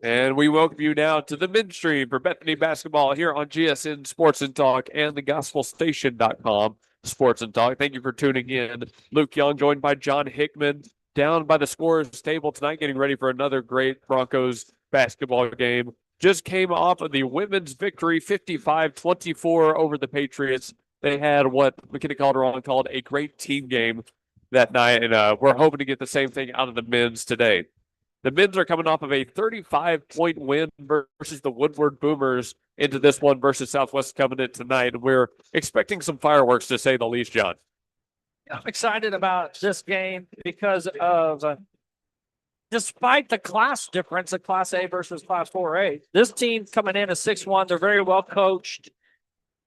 And we welcome you now to the midstream for Bethany basketball here on GSN Sports and Talk and the gospelstation.com Sports and Talk. Thank you for tuning in. Luke Young joined by John Hickman down by the scores table tonight, getting ready for another great Broncos basketball game. Just came off of the women's victory 55-24 over the Patriots. They had what McKinney Calderon called a great team game that night, and we're hoping to get the same thing out of the men's today. The men's are coming off of a 35-point win versus the Woodward Boomers into this one versus Southwest Covenant tonight. We're expecting some fireworks, to say the least, John. I'm excited about this game because of, despite the class difference of Class A versus Class 4A, this team coming in at 6-1, they're very well coached.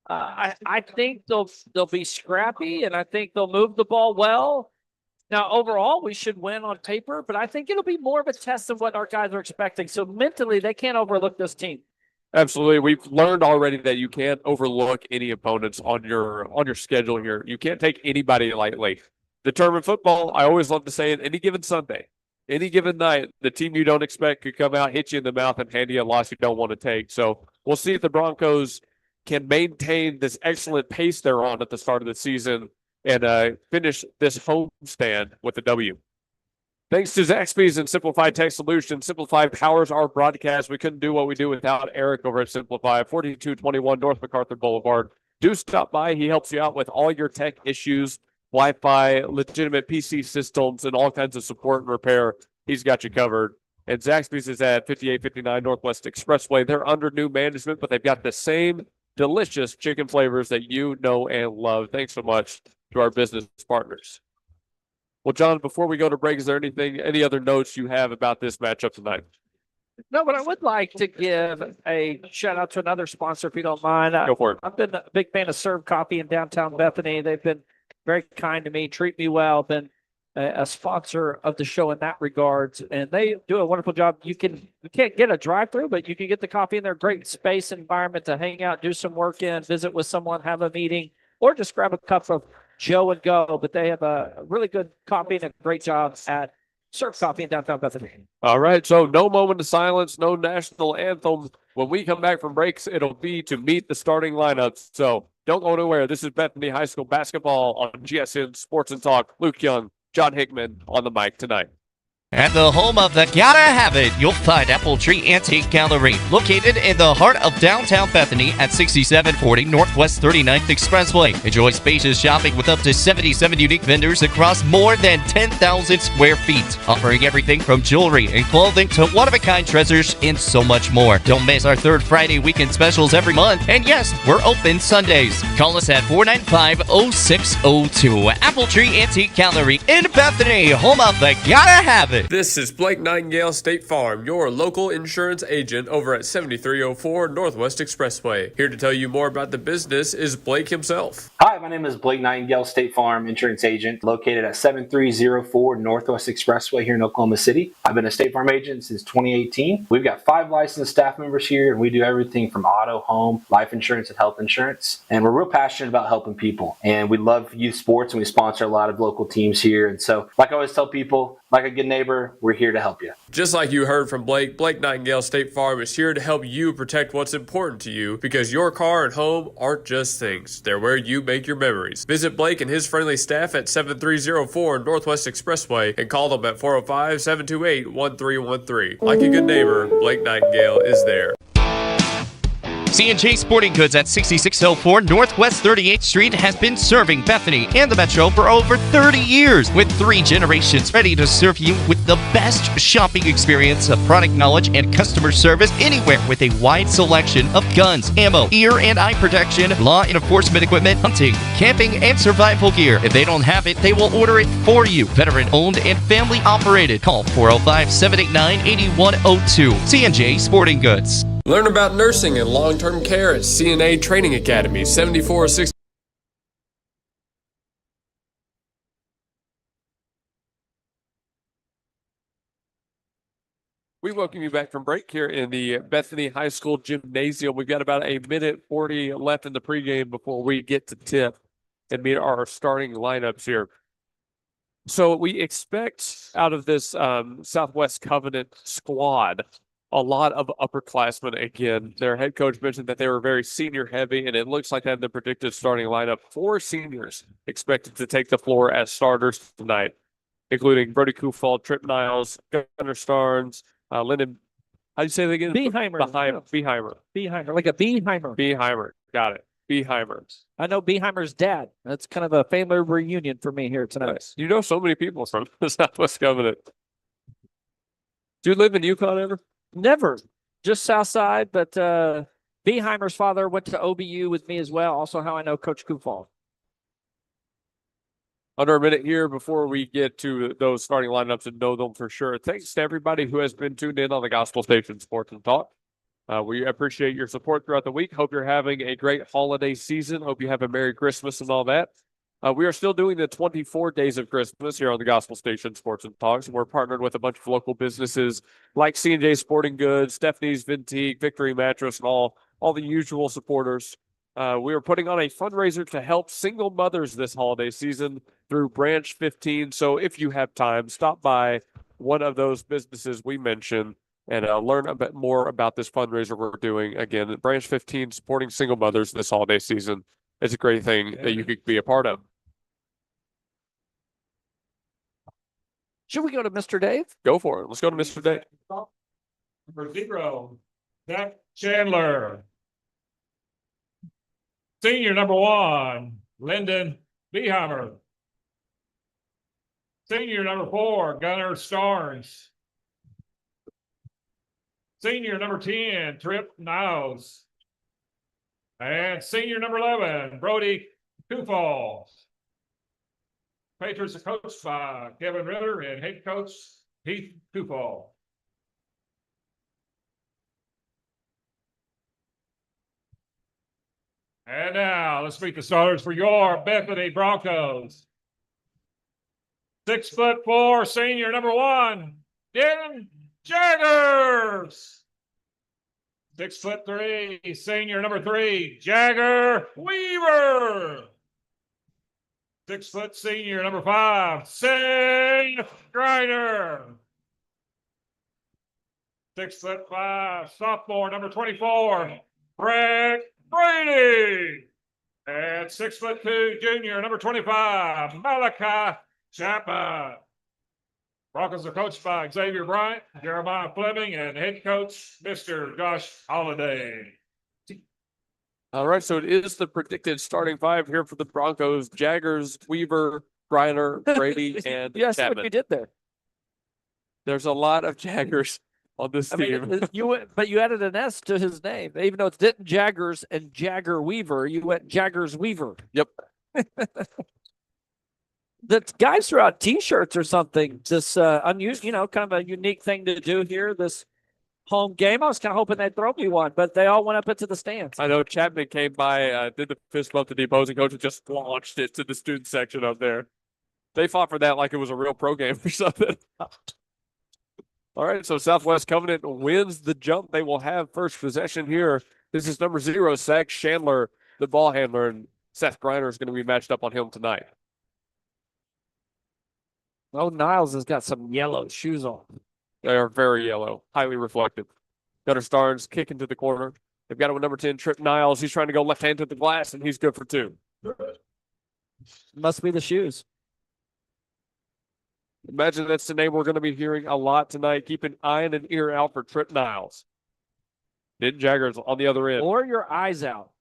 I think they'll be scrappy, and I think they'll move the ball well. Now, overall, we should win on paper, but I think it'll be more of a test of what our guys are expecting. So mentally, they can't overlook this team. Absolutely. We've learned already that you can't overlook any opponents on your schedule here. You can't take anybody lightly. Determined football, I always love to say it, any given Sunday, any given night, the team you don't expect could come out, hit you in the mouth, and hand you a loss you don't want to take. So we'll see if the Broncos can maintain this excellent pace they're on at the start of the season and finish this homestand with a W. Thanks to Zaxby's and Simplified Tech Solutions. Simplified powers our broadcast. We couldn't do what we do without Eric over at Simplify, 4221 North MacArthur Boulevard. Do stop by. He helps you out with all your tech issues, Wi-Fi, legitimate PC systems, and all kinds of support and repair. He's got you covered. And Zaxby's is at 5859 Northwest Expressway. They're under new management, but they've got the same delicious chicken flavors that you know and love. Thanks so much to our business partners. Well, John, before we go to break, is there any other notes you have about this matchup tonight? No, but I would like to give a shout out to another sponsor, if you don't mind. Go for it. I've been a big fan of Serve Coffee in downtown Bethany. They've been very kind to me, treat me well, been a sponsor of the show in that regards, and they do a wonderful job. You can't get a drive-through, but you can get the coffee in their great space environment to hang out, do some work in, visit with someone, have a meeting, or just grab a cup of Joe and go. But they have a really good coffee and a great job at Surf Coffee in downtown Bethany. All right, so no moment of silence, no national anthem. When we come back from breaks, it'll be to meet the starting lineups. So don't go anywhere. This is Bethany High School basketball on GSN Sports and Talk. Luke Young, John Hickman on the mic tonight. At the home of the Gotta Have It, you'll find Apple Tree Antique Gallery, located in the heart of downtown Bethany at 6740 Northwest 39th Expressway. Enjoy spacious shopping with up to 77 unique vendors across more than 10,000 square feet, offering everything from jewelry and clothing to one-of-a-kind treasures and so much more. Don't miss our third Friday weekend specials every month. And yes, we're open Sundays. Call us at 495-0602. Apple Tree Antique Gallery in Bethany, home of the Gotta Have It. This is Blake Nightingale State Farm, your local insurance agent over at 7304 Northwest Expressway. Here to tell you more about the business is Blake himself. Hi, my name is Blake Nightingale, State Farm insurance agent located at 7304 Northwest Expressway here in Oklahoma City. I've been a State Farm agent since 2018. We've got 5 licensed staff members here, and we do everything from auto, home, life insurance, and health insurance. And we're real passionate about helping people. And we love youth sports, and we sponsor a lot of local teams here. And so, like I always tell people, like a good neighbor, we're here to help you. Just like you heard from Blake, Blake Nightingale State Farm is here to help you protect what's important to you, because your car and home aren't just things. They're where you make your memories. Visit Blake and his friendly staff at 7304 Northwest Expressway and call them at 405-728-1313. Like a good neighbor, Blake Nightingale is there. C&J Sporting Goods at 6604 Northwest 38th Street has been serving Bethany and the Metro for over 30 years, with 3 generations ready to serve you with the best shopping experience of product knowledge and customer service anywhere, with a wide selection of guns, ammo, ear and eye protection, law enforcement equipment, hunting, camping, and survival gear. If they don't have it, they will order it for you. Veteran owned and family operated. Call 405-789-8102. C&J Sporting Goods. Learn about nursing and long-term care at CNA Training Academy, 7460. We welcome you back from break here in the Bethany High School Gymnasium. We've got about a minute 40 left in the pregame before we get to tip and meet our starting lineups here. So we expect out of this Southwest Covenant squad a lot of upperclassmen again. Their head coach mentioned that they were very senior heavy, and it looks like that in the predicted starting lineup. 4 seniors expected to take the floor as starters tonight, including Brody Kufal, Trip Niles, Gunnar Starnes, Lyndon. How do you say that again? Beheimer. Beheimer. Beheimer, like a Beheimer. Beheimer. Got it. Beheimer. I know Beheimer's dad. That's kind of a family reunion for me here tonight. Nice. You know so many people from the Southwest Covenant. Do you live in Yukon ever? Never. Just south side, but Beheimer's father went to OBU with me as well. Also how I know Coach Kufal. Under a minute here before we get to those starting lineups and know them for sure. Thanks to everybody who has been tuned in on the Gospel Station Sports and Talk. We appreciate your support throughout the week. Hope you're having a great holiday season. Hope you have a Merry Christmas and all that. We are still doing the 24 days of Christmas here on the Gospel Station Sports and Talks. We're partnered with a bunch of local businesses like C&J Sporting Goods, Stephanie's Vintique, Victory Mattress, and all the usual supporters. We are putting on a fundraiser to help single mothers this holiday season through Branch 15. So if you have time, stop by one of those businesses we mentioned and learn a bit more about this fundraiser we're doing. Again, Branch 15 supporting single mothers this holiday season. It's a great thing that you could be a part of. Should we go to Mr. Dave? Go for it. Let's go to Mr. Dave. Number 0, Zach Chandler. Senior number 1, Lyndon Beheimer. Senior number 4, Gunnar Starnes. Senior number 10, Trip Niles. And senior number 11, Brody Kufal. Patriots are coached by Kevin Ritter and head coach Heath Kufal. And now let's meet the starters for your Bethany Broncos. 6'4", senior number 1, Dan Jaggers. 6'3", senior number 3, Jagger Weaver. 6 foot senior number 5, Seth Griner. 6'5", sophomore number 24, Brett Brady. And 6'2", junior number 25, Malachi Chapman. Broncos are coached by Xavier Bryant, Jeremiah Fleming, and head coach Mr. Josh Holliday. All right, so it is the predicted starting 5 here for the Broncos: Jaggers, Weaver, Griner, Brady, and Yes, Chapman. what you did there. There's a lot of Jaggers on this team. But you added an S to his name, even though it's Denton Jaggers and Jagger Weaver. You went Jaggers Weaver. Yep. The guys threw out T-shirts or something. This unusual, kind of a unique thing to do here. This home game. I was kind of hoping they'd throw me one, but they all went up into the stands. I know Chapman came by, did the fist bump to the opposing coach and just launched it to the student section up there. They fought for that like it was a real pro game or something. All right, so Southwest Covenant wins the jump. They will have first possession here. This is number 0, Zach Chandler, the ball handler, and Seth Griner is going to be matched up on him tonight. Oh, Niles has got some yellow shoes on. They are very yellow, highly reflective. Gunnar Starnes kicking to the corner. They've got it with number 10, Trip Niles. He's trying to go left hand to the glass, and he's good for 2. Must be the shoes. Imagine that's the name we're going to be hearing a lot tonight. Keep an eye and an ear out for Trip Niles. Denton Jaggers on the other end. Or your eyes out.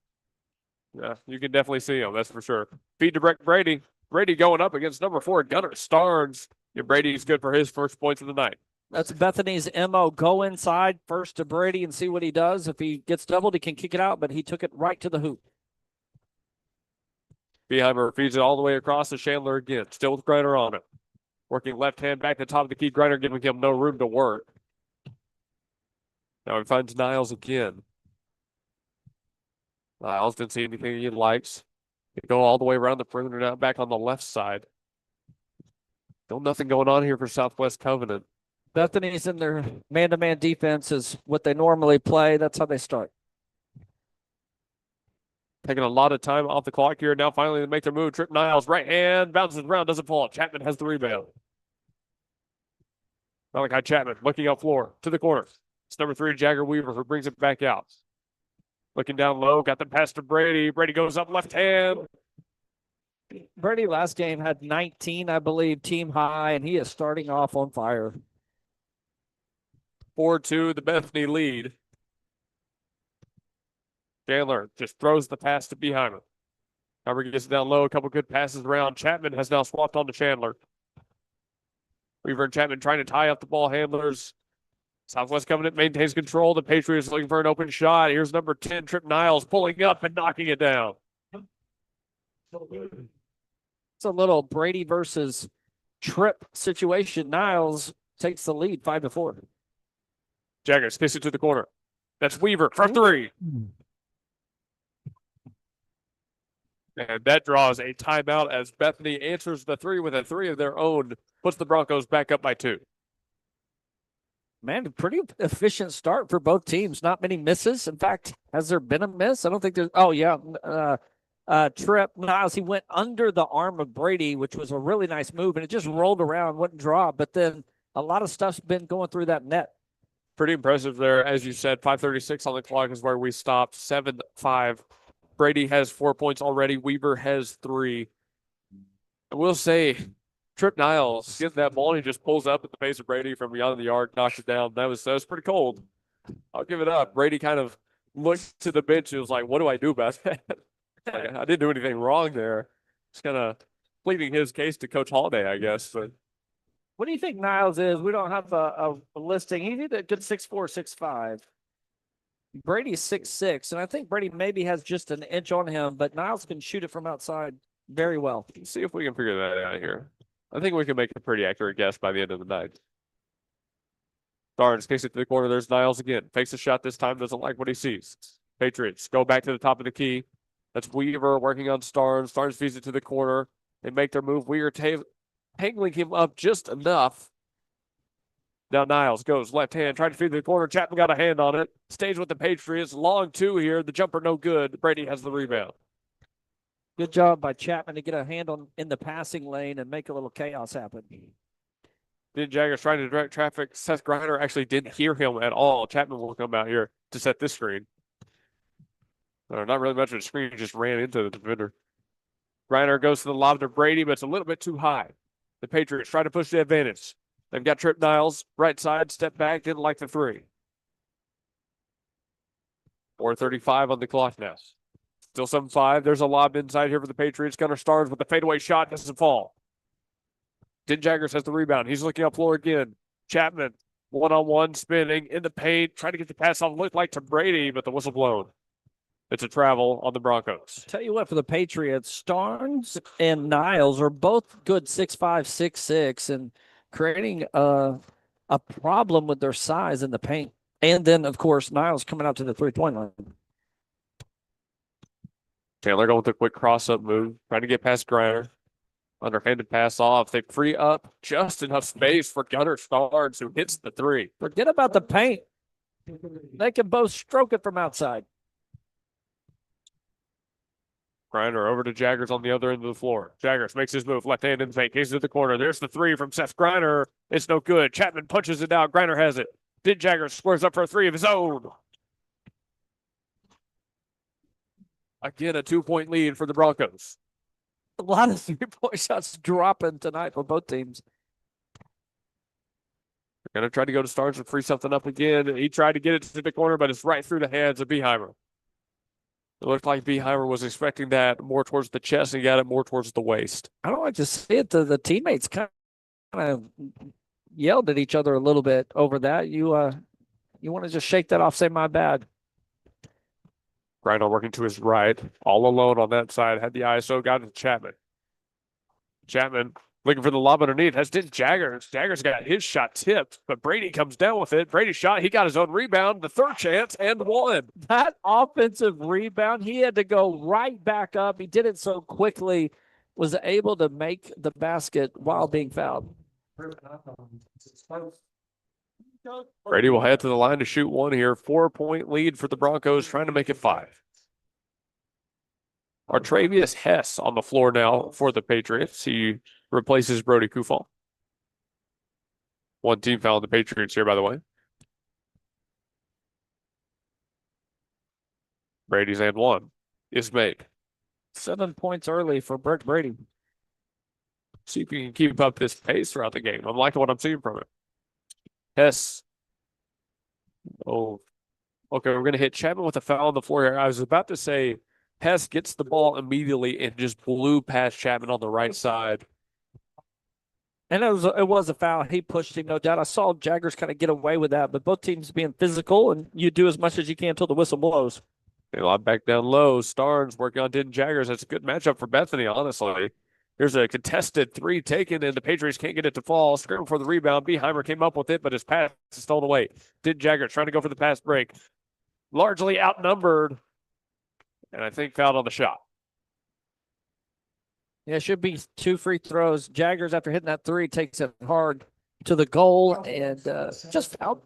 Yeah, you can definitely see him, that's for sure. Feed to Brady. Brady going up against number 4, Gunnar Starnes. And Brady's good for his first points of the night. That's Bethany's MO. Go inside first to Brady and see what he does. If he gets doubled, he can kick it out, but he took it right to the hoop. Beheimer feeds it all the way across to Chandler again. Still with Griner on it. Working left hand back to the top of the key. Griner giving him no room to work. Now he finds Niles again. Niles didn't see anything he likes. They go all the way around the perimeter now, back on the left side. Still nothing going on here for Southwest Covenant. Bethany's in their man-to-man defense is what they normally play. That's how they start. Taking a lot of time off the clock here. Now finally they make their move. Trip Niles, right hand, bounces around, doesn't fall. Chapman has the rebound. Malachi Chapman looking up floor to the corner. It's number 3, Jagger Weaver, who brings it back out. Looking down low, got the pass to Brady. Brady goes up left hand. Brady last game had 19, I believe, team high, and he is starting off on fire. 4-2, the Bethany lead. Chandler just throws the pass to Beheimer. Humber gets it down low, a couple good passes around. Chapman has now swapped on to Chandler. Weaver and Chapman trying to tie up the ball handlers. Southwest Covenant maintains control. The Patriots looking for an open shot. Here's number 10, Trip Niles, pulling up and knocking it down. It's a little Brady versus Trip situation. Niles takes the lead 5-4. Jagger sticks it to the corner. That's Weaver for 3. And that draws a timeout as Bethany answers the 3 with a 3 of their own, puts the Broncos back up by 2. Man, pretty efficient start for both teams. Not many misses. In fact, has there been a miss? I don't think there's. Oh, yeah. Trip Niles, he went under the arm of Brady, which was a really nice move, and it just rolled around, wouldn't drop. But then a lot of stuff's been going through that net. Pretty impressive there. As you said, 5:36 on the clock is where we stopped. 7-5. Brady has 4 points already. Weaver has 3. I will say, Trip Niles gets that ball and he just pulls up at the face of Brady from beyond the yard, knocks it down. That was pretty cold. I'll give it up. Brady kind of looked to the bench and was like, what do I do about that? Like, I didn't do anything wrong there. Just kind of pleading his case to Coach Holiday, I guess. But What do you think Niles is? We don't have a listing. He's either a good 6'4", 6'5". Brady's 6'6", and I think Brady maybe has just an inch on him, but Niles can shoot it from outside very well. let's see if we can figure that out here. I think we can make a pretty accurate guess by the end of the night. Starnes kicks it to the corner. There's Niles again. Fakes a shot this time. Doesn't like what he sees. Patriots go back to the top of the key. That's Weaver working on Starnes. Starnes feeds it to the corner. They make their move. Weaver tangling him up just enough. Now Niles goes left hand, trying to feed the corner. Chapman got a hand on it. Stays with the Patriots. Long 2 here. The jumper no good. Brady has the rebound. Good job by Chapman to get a hand on in the passing lane and make a little chaos happen. Then Jagger's trying to direct traffic. Seth Griner actually didn't hear him at all. Chapman will come out here to set this screen. Not really much of a screen, just ran into the defender. Griner goes to the lob to Brady, but it's a little bit too high. The Patriots try to push the advantage. They've got Trip Niles, right side, step back, didn't like the 3. 4:35 on the clock now. Still 7-5. There's a lob inside here for the Patriots. Gunnar Starnes with the fadeaway shot, doesn't fall. Den Jaggers has the rebound. He's looking up floor again. Chapman, one-on-one, spinning in the paint, trying to get the pass off, looked like to Brady, but the whistle blown. It's a travel on the Broncos. Tell you what, for the Patriots, Starnes and Niles are both good 6'5", 6'6", and creating a problem with their size in the paint. And then, of course, Niles coming out to the three-point line. Taylor going with a quick cross-up move, trying to get past Griner. Underhanded pass off. They free up just enough space for Gunnar Starnes, who hits the 3. Forget about the paint. They can both stroke it from outside. Griner over to Jaggers on the other end of the floor. Jaggers makes his move, left hand in the paint, kicks it to the corner. There's the 3 from Seth Griner. It's no good. Chapman punches it out. Griner has it. Then Jaggers squares up for a 3 of his own. Again, a 2-point lead for the Broncos. A lot of three-point shots dropping tonight for both teams. They're going to try to go to Starnes and free something up again. He tried to get it to the corner, but it's right through the hands of Beheimer. It looked like Beheimer was expecting that more towards the chest and got it more towards the waist. I don't like to see it. The teammates kind of yelled at each other a little bit over that. You want to just shake that off, say my bad. Griner working to his right, all alone on that side, had the ISO, got it to Chapman. Chapman looking for the lob underneath. That's Jaggers. Jaggers got his shot tipped, but Brady comes down with it. Brady shot. He got his own rebound, the 3rd chance, and 1. That offensive rebound, he had to go right back up. He did it so quickly, was able to make the basket while being fouled. Brady will head to the line to shoot 1 here. 4-point lead for the Broncos, trying to make it 5. Artravius Hess on the floor now for the Patriots. He replaces Brody Kufal. 1 team foul on the Patriots here, by the way. Brady's and one is made. 7 points early for Brett Brady. See if you can keep up this pace throughout the game. I'm liking what I'm seeing from it. Hess. Oh, okay. We're going to hit Chapman with a foul on the floor here. I was about to say Hess gets the ball immediately and just blew past Chapman on the right side. And it was a foul. He pushed him, no doubt. I saw Jaggers kind of get away with that, but both teams being physical, and you do as much as you can until the whistle blows. They lob back down low. Starnes working on Denton Jaggers. That's a good matchup for Bethany, honestly. Here's a contested three taken, and the Patriots can't get it to fall. Scramble for the rebound. Beheimer came up with it, but his pass is stolen away. Denton Jaggers trying to go for the pass break. Largely outnumbered, and I think fouled on the shot. Yeah, it should be 2 free throws. Jaggers, after hitting that three, takes it hard to the goal and just fouled.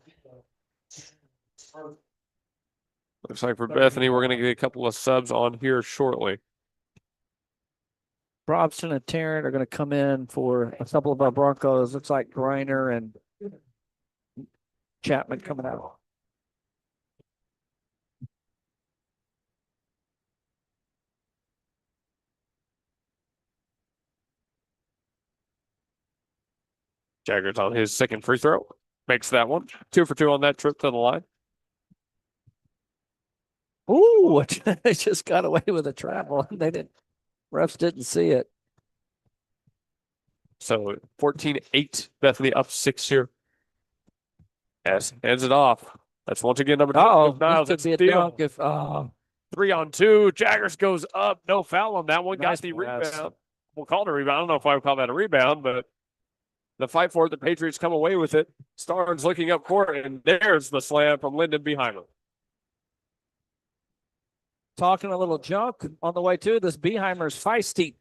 Looks like for Bethany, we're going to get a couple of subs on here shortly. Robson and Tarrant are going to come in for a couple of our Broncos. Looks like Griner and Chapman coming out. Jaggers on his second free throw. Makes that one. 2 for 2 on that trip to the line. Ooh, they just got away with a travel. Refs didn't see it. So 14-8. Bethany up 6 here. As hands it off. That's once again number 2. Oh, Niles. this could be a Steal. dunk if 3-on-2. Jaggers goes up. No foul on that one. Nice Got the pass. rebound. We'll call it a rebound. I don't know if I would call that a rebound, but the fight for it, the Patriots come away with it. Starnes looking up court, and there's the slam from Lyndon Beheimer. talking a little junk on the way too. This Beheimer's feisty.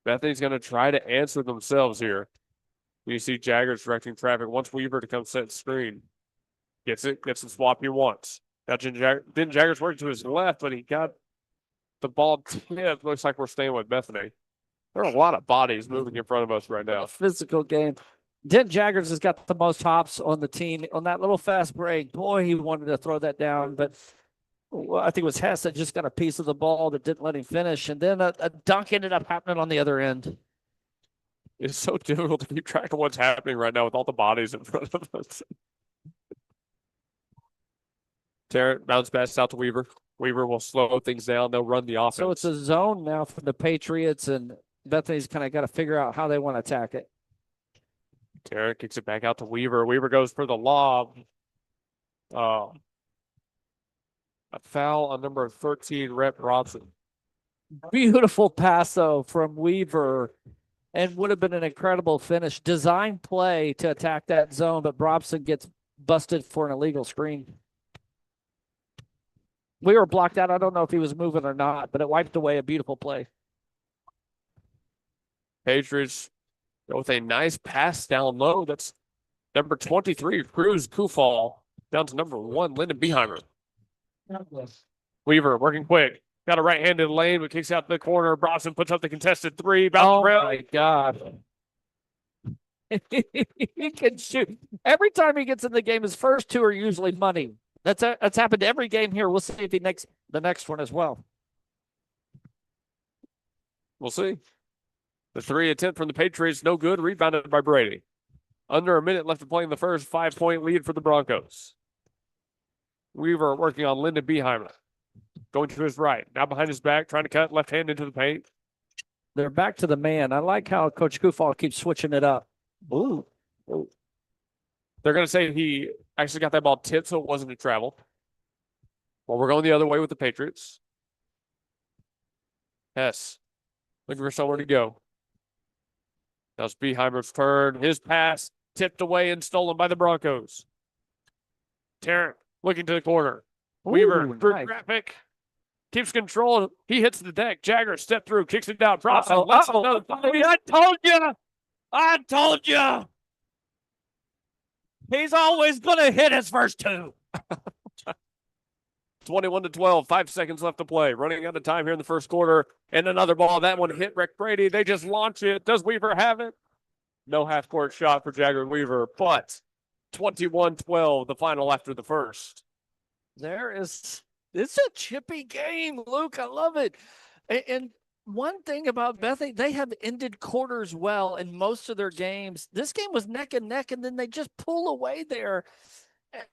Bethany's going to try to answer themselves here. You see Jaggers directing traffic. Wants Weaver to come set screen. Gets the swap he wants. Now then Jaggers working to his left, but he got the ball tipped. Looks like we're staying with Bethany. There are a lot of bodies moving in front of us right now. Physical game. Denton Jaggers has got the most hops on the team on that little fast break. Boy, he wanted to throw that down, but I think it was Hess that just got a piece of the ball that didn't let him finish. And then a dunk ended up happening on the other end. It's so difficult to keep track of what's happening right now with all the bodies in front of us. Tarrant bounce pass out to Weaver. Weaver will slow things down. They'll run the offense. So it's a zone now for the Patriots, and Bethany's kind of got to figure out how they want to attack it. Tarrant kicks it back out to Weaver. Weaver goes for the lob. A foul on number 13, Rhett Bronson. Beautiful pass, though, from Weaver, and would have been an incredible finish. Design play to attack that zone, but Brobson gets busted for an illegal screen. We were blocked out. I don't know if he was moving or not, but it wiped away a beautiful play. Patriots go with a nice pass down low. That's number 23, Cruz Kufal, down to number 1, Lyndon Beheimer. Weaver working quick. Got a right-handed lane, but kicks out the corner. Bronson puts up the contested three. Oh, my God. He can shoot. Every time he gets in the game, his first two are usually money. That's happened every game here. We'll see if he makes the next one as well. We'll see. The 3 attempt from the Patriots, no good. Rebounded by Brady. Under a minute left to play in the first. 5-point lead for the Broncos. Weaver working on Lyndon Beheimer. Going to his right. Now behind his back, trying to cut left hand into the paint. They're back to the man. I like how Coach Kufal keeps switching it up. Ooh. They're going to say he actually got that ball tipped, so it wasn't a travel. Well, we're going the other way with the Patriots. Hess looking for somewhere to go. Now it's Beheimer's turn. His pass tipped away and stolen by the Broncos. Tarrant looking to the corner. Weaver through traffic. Keeps control. He hits the deck. Jagger step through, kicks it down. I told you. He's always going to hit his first two. 21-12, 5 seconds left to play. Running out of time here in the first quarter. And another ball. That one hit Rick Brady. They just launch it. Does Weaver have it? No half-court shot for Jagger and Weaver, but 21-12, the final after the first. It's a chippy game, Luke. I love it. And one thing about Bethany, they have ended quarters well in most of their games. This game was neck and neck, and then they just pull away there.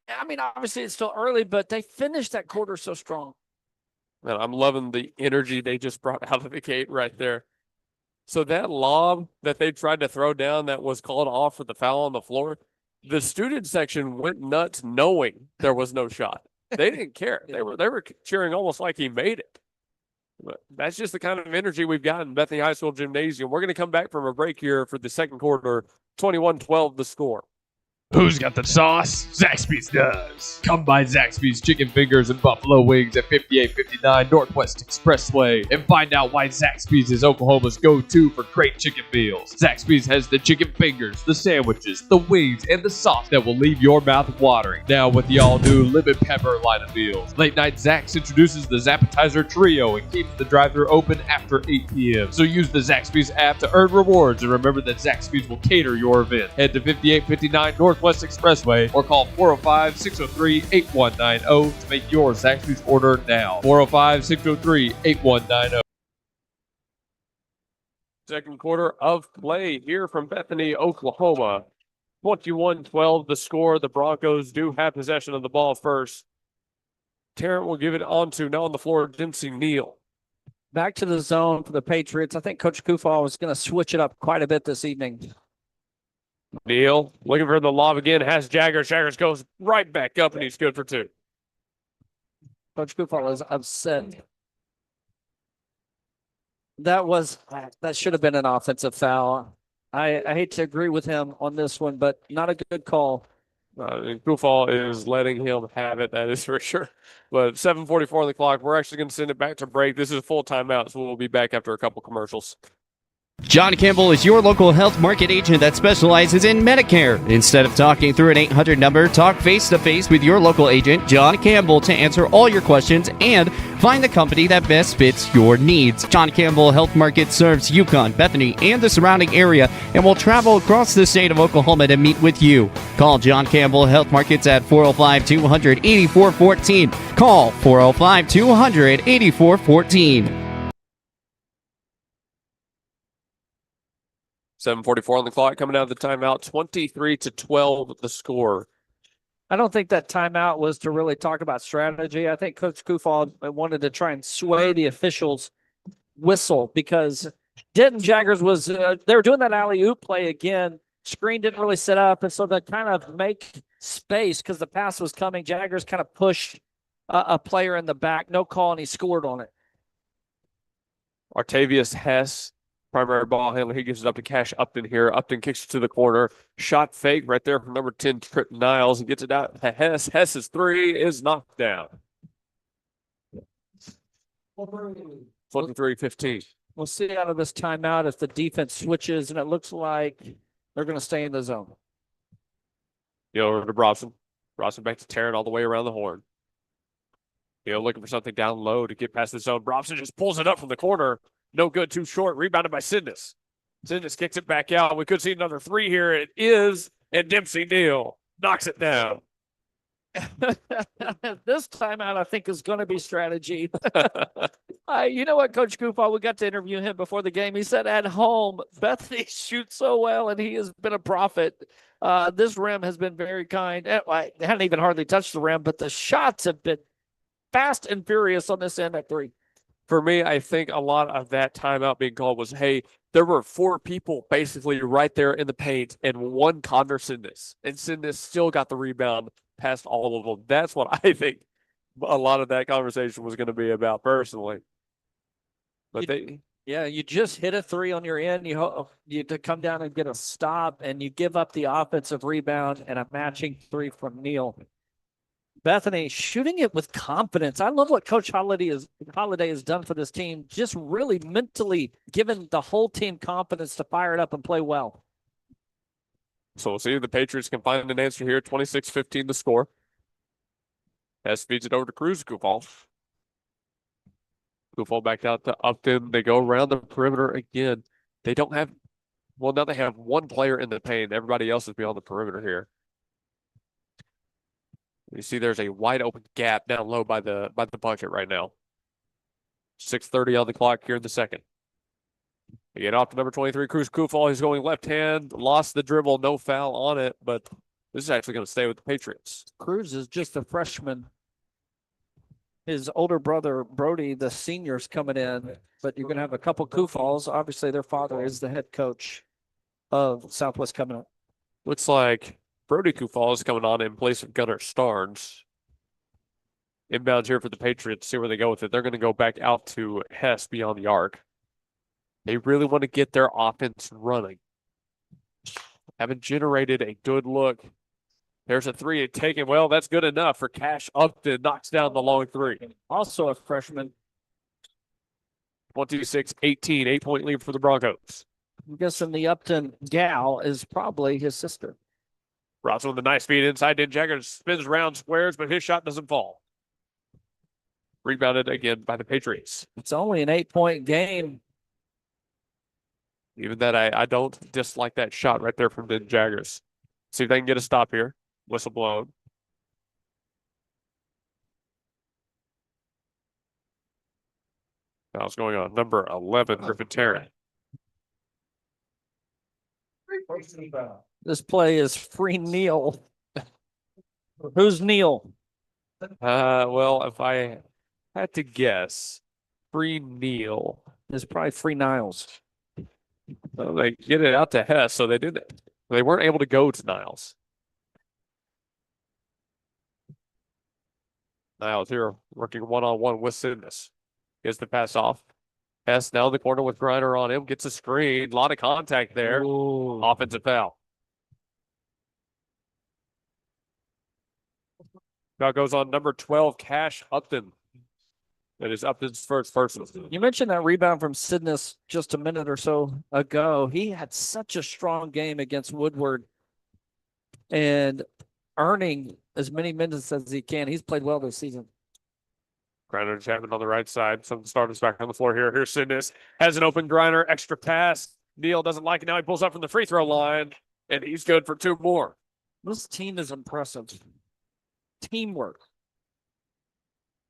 I mean, obviously it's still early, but they finished that quarter so strong. Man, I'm loving the energy they just brought out of the gate right there. So that lob that they tried to throw down that was called off for the foul on the floor, the student section went nuts knowing there was no shot. They didn't care. They were cheering almost like he made it. But that's just the kind of energy we've got in Bethany High School Gymnasium. We're going to come back from a break here for the second quarter, 21-12 the score. Who's got the sauce? Zaxby's does. Come by Zaxby's Chicken Fingers and Buffalo Wings at 5859 Northwest Expressway and find out why Zaxby's is Oklahoma's go-to for great chicken meals. Zaxby's has the chicken fingers, the sandwiches, the wings, and the sauce that will leave your mouth watering. Now with the all-new lemon pepper line of meals. Late Night Zax introduces the Zappetizer Trio and keeps the drive-thru open after 8 p.m. So use the Zaxby's app to earn rewards and remember that Zaxby's will cater your event. Head to 5859 Northwest Expressway or call 405-603-8190 to make your Zaxby's order now. 405-603-8190. Second quarter of play here from Bethany, Oklahoma. 21-12 the score. The Broncos do have possession of the ball first. Tarrant will give it on to, now on the floor, Dempsey Neal. Back to the zone for the Patriots. I think Coach Kufal is going to switch it up quite a bit this evening. Neal looking for the lob again, has Jaggers. Jaggers goes right back up, and he's good for two. Coach Kufal is upset. That should have been an offensive foul. I hate to agree with him on this one, but not a good call. Kufal is letting him have it, that is for sure. But 7:44 on the clock. We're actually going to send it back to break. This is a full timeout, so we'll be back after a couple commercials. John Campbell is your local health market agent that specializes in Medicare. Instead of talking through an 800 number, talk face-to-face with your local agent, John Campbell, to answer all your questions and find the company that best fits your needs. John Campbell Health Market serves Yukon, Bethany, and the surrounding area and will travel across the state of Oklahoma to meet with you. Call John Campbell Health Markets at 405-200-8414. Call 405-200-8414. 7:44 on the clock, coming out of the timeout, 23-12 the score. I don't think that timeout was to really talk about strategy. I think Coach Kufal wanted to try and sway the officials' whistle because Denton Jaggers was they were doing that alley-oop play again. Screen didn't really set up, and so to kind of make space because the pass was coming, Jaggers kind of pushed a player in the back. No call, and he scored on it. Artavius Hess, primary ball handler, he gives it up to Cash Upton here. Upton kicks it to the corner. Shot fake right there from number 10, Trip Niles, and gets it out to Hess. Hess's three is knocked down. 23-15. We'll see out of this timeout if the defense switches, and it looks like they're going to stay in the zone. Over to Brobson. Brobson back to Tarrant all the way around the horn. Looking for something down low to get past the zone. Brobson just pulls it up from the corner. No good, too short. Rebounded by Sidness. Sidness kicks it back out. We could see another three here. It is, and Dempsey Neal knocks it down. This timeout, I think, is going to be strategy. You know what, Coach Kufal, we got to interview him before the game. He said at home, Bethany shoots so well, and he has been a prophet. This rim has been very kind. I hadn't even hardly touched the rim, but the shots have been fast and furious on this end at three. For me, I think a lot of that timeout being called was, hey, there were four people basically right there in the paint and one Connor Sidness. And Sidness still got the rebound past all of them. That's what I think a lot of that conversation was going to be about personally. But you just hit a three on your end. You to come down and get a stop, and you give up the offensive rebound and a matching three from Neal. Bethany shooting it with confidence. I love what Coach Holiday has done for this team, just really mentally giving the whole team confidence to fire it up and play well. So we'll see if the Patriots can find an answer here. 26-15 the score. Hess feeds it over to Cruz. Kufal back out to Upton. They go around the perimeter again. They don't have, well, now they have one player in the paint. Everybody else is beyond the perimeter here. You see there's a wide open gap down low by the bucket right now. 6:30 on the clock here in the second. They get off to number 23, Cruz Kufal. He's going left hand, lost the dribble, no foul on it, but this is actually going to stay with the Patriots. Cruz is just a freshman. His older brother, Brody, the senior's coming in, but you're going to have a couple Kufals. Obviously, their father is the head coach of Southwest coming up. Looks like Brody Kufal is coming on in place of Gunnar Starnes. Inbounds here for the Patriots. See where they go with it. They're going to go back out to Hess beyond the arc. They really want to get their offense running. Haven't generated a good look. There's a three taken. Well, that's good enough for Cash Upton. Knocks down the long three. Also a freshman. 26-18, 8-point lead for the Broncos. I'm guessing the Upton gal is probably his sister. Ross with a nice feed inside. Then Jagger spins around, squares, but his shot doesn't fall. Rebounded again by the Patriots. It's only an 8-point game. Even that, I don't dislike that shot right there from the Jaggers. See if they can get a stop here. Whistle blown. Foul's going on. Number 11, Griffin Terry. This play is free Neil. Who's Neil? Well, if I had to guess, free Neal. It's probably free Niles. Well, they get it out to Hess, so they did it. They weren't able to go to Niles. Niles here working one-on-one with Sidness. Gets the pass off. Hess now in the corner with Griner on him. Gets a screen. A lot of contact there. Ooh. Offensive foul. Foul goes on number 12, Cash Upton. That is Upton's first personal. You mentioned that rebound from Sidness just a minute or so ago. He had such a strong game against Woodward and earning as many minutes as he can. He's played well this season. Griner Chapman on the right side. Some starters back on the floor here. Here's Sidness. Has an open Griner. Extra pass. Neal doesn't like it. Now he pulls up from the free throw line, and he's good for two more. This team is impressive. Teamwork.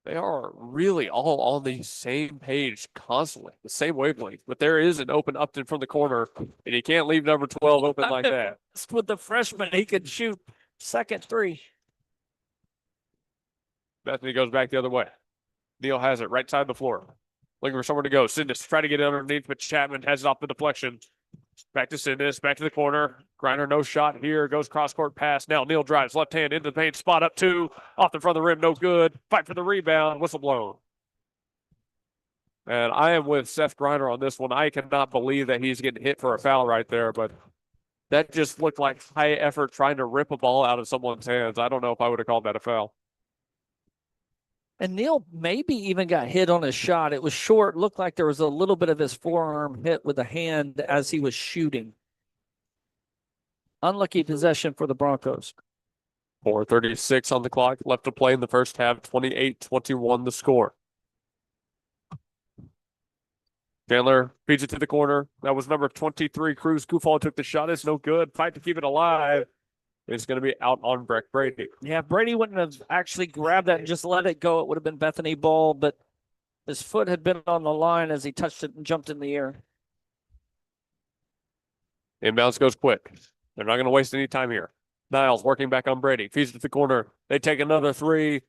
They are really all on the same page constantly, the same wavelength. But there is an open Upton from the corner, and you can't leave number 12 open like that. With the freshman, he could shoot second three. Bethany goes back the other way. Neal has it right side of the floor. Looking for somewhere to go. Sidness try to get it underneath, but Chapman has it off the deflection. Back to Sidness, back to the corner. Griner, no shot here. Goes cross-court pass. Now Neal drives left hand into the paint. Spot up two. Off the front of the rim, no good. Fight for the rebound. Whistle blown. And I am with Seth Griner on this one. I cannot believe that he's getting hit for a foul right there, but that just looked like high effort trying to rip a ball out of someone's hands. I don't know if I would have called that a foul. And Neal maybe even got hit on his shot. It was short. Looked like there was a little bit of his forearm hit with a hand as he was shooting. Unlucky possession for the Broncos. 4:36 on the clock. Left to play in the first half. 28-21 the score. Chandler feeds it to the corner. That was number 23. Cruz Kufal took the shot. It's no good. Fight to keep it alive. It's going to be out on Breck Brady. Yeah, if Brady wouldn't have actually grabbed that and just let it go, it would have been Bethany ball, but his foot had been on the line as he touched it and jumped in the air. Inbounds goes quick. They're not going to waste any time here. Niles working back on Brady. Feeds it to the corner. They take another three.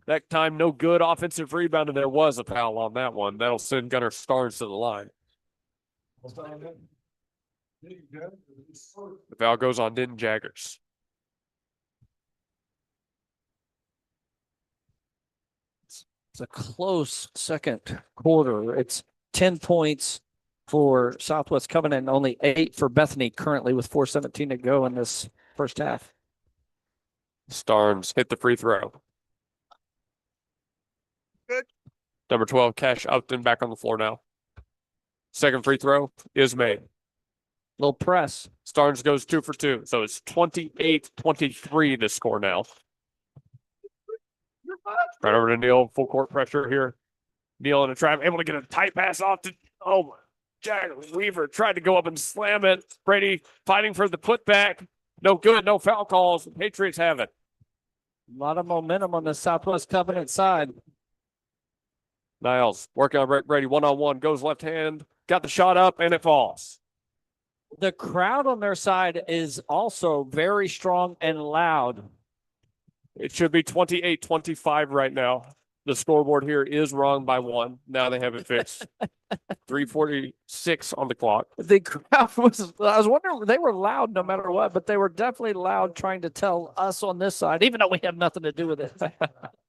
That time, no good offensive rebound, and there was a foul on that one. That'll send Gunnar Starnes to the line. The foul goes on Denton Jaggers. It's a close second quarter. It's 10 points for Southwest Covenant and only 8 for Bethany currently with 4:17 to go in this first half. Starnes hit the free throw. Good. Number 12, Cash Upton back on the floor now. Second free throw is made. Little press. Starnes goes 2 for 2. So it's 28-23 the score now. Right over to Neal. Full court pressure here. Neal in a trap, able to get a tight pass off to Jack Weaver tried to go up and slam it. Brady fighting for the putback. No good, no foul calls. The Patriots have it. A lot of momentum on the Southwest Covenant side. Niles working on Brady one-on-one, goes left hand, got the shot up, and it falls. The crowd on their side is also very strong and loud. It should be 28-25 right now. The scoreboard here is wrong by 1. Now they have it fixed. 3:46 on the clock. The crowd was, I was wondering, they were loud no matter what, but they were definitely loud trying to tell us on this side, even though we have nothing to do with it,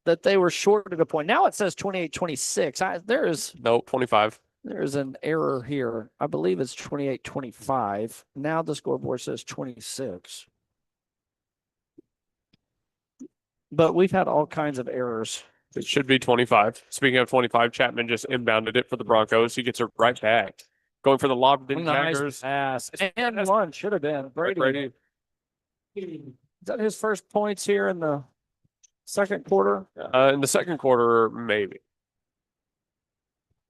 that they were short at a point. Now it says 28-26. No, 25. There's an error here. I believe it's 28-25. Now the scoreboard says 26. But we've had all kinds of errors. It should be 25. Speaking of 25, Chapman just inbounded it for the Broncos. He gets it right back. Going for the lob, didn't Nice pass. And one should have been. Brady. Is that his first points here in the second quarter? In the second quarter, maybe.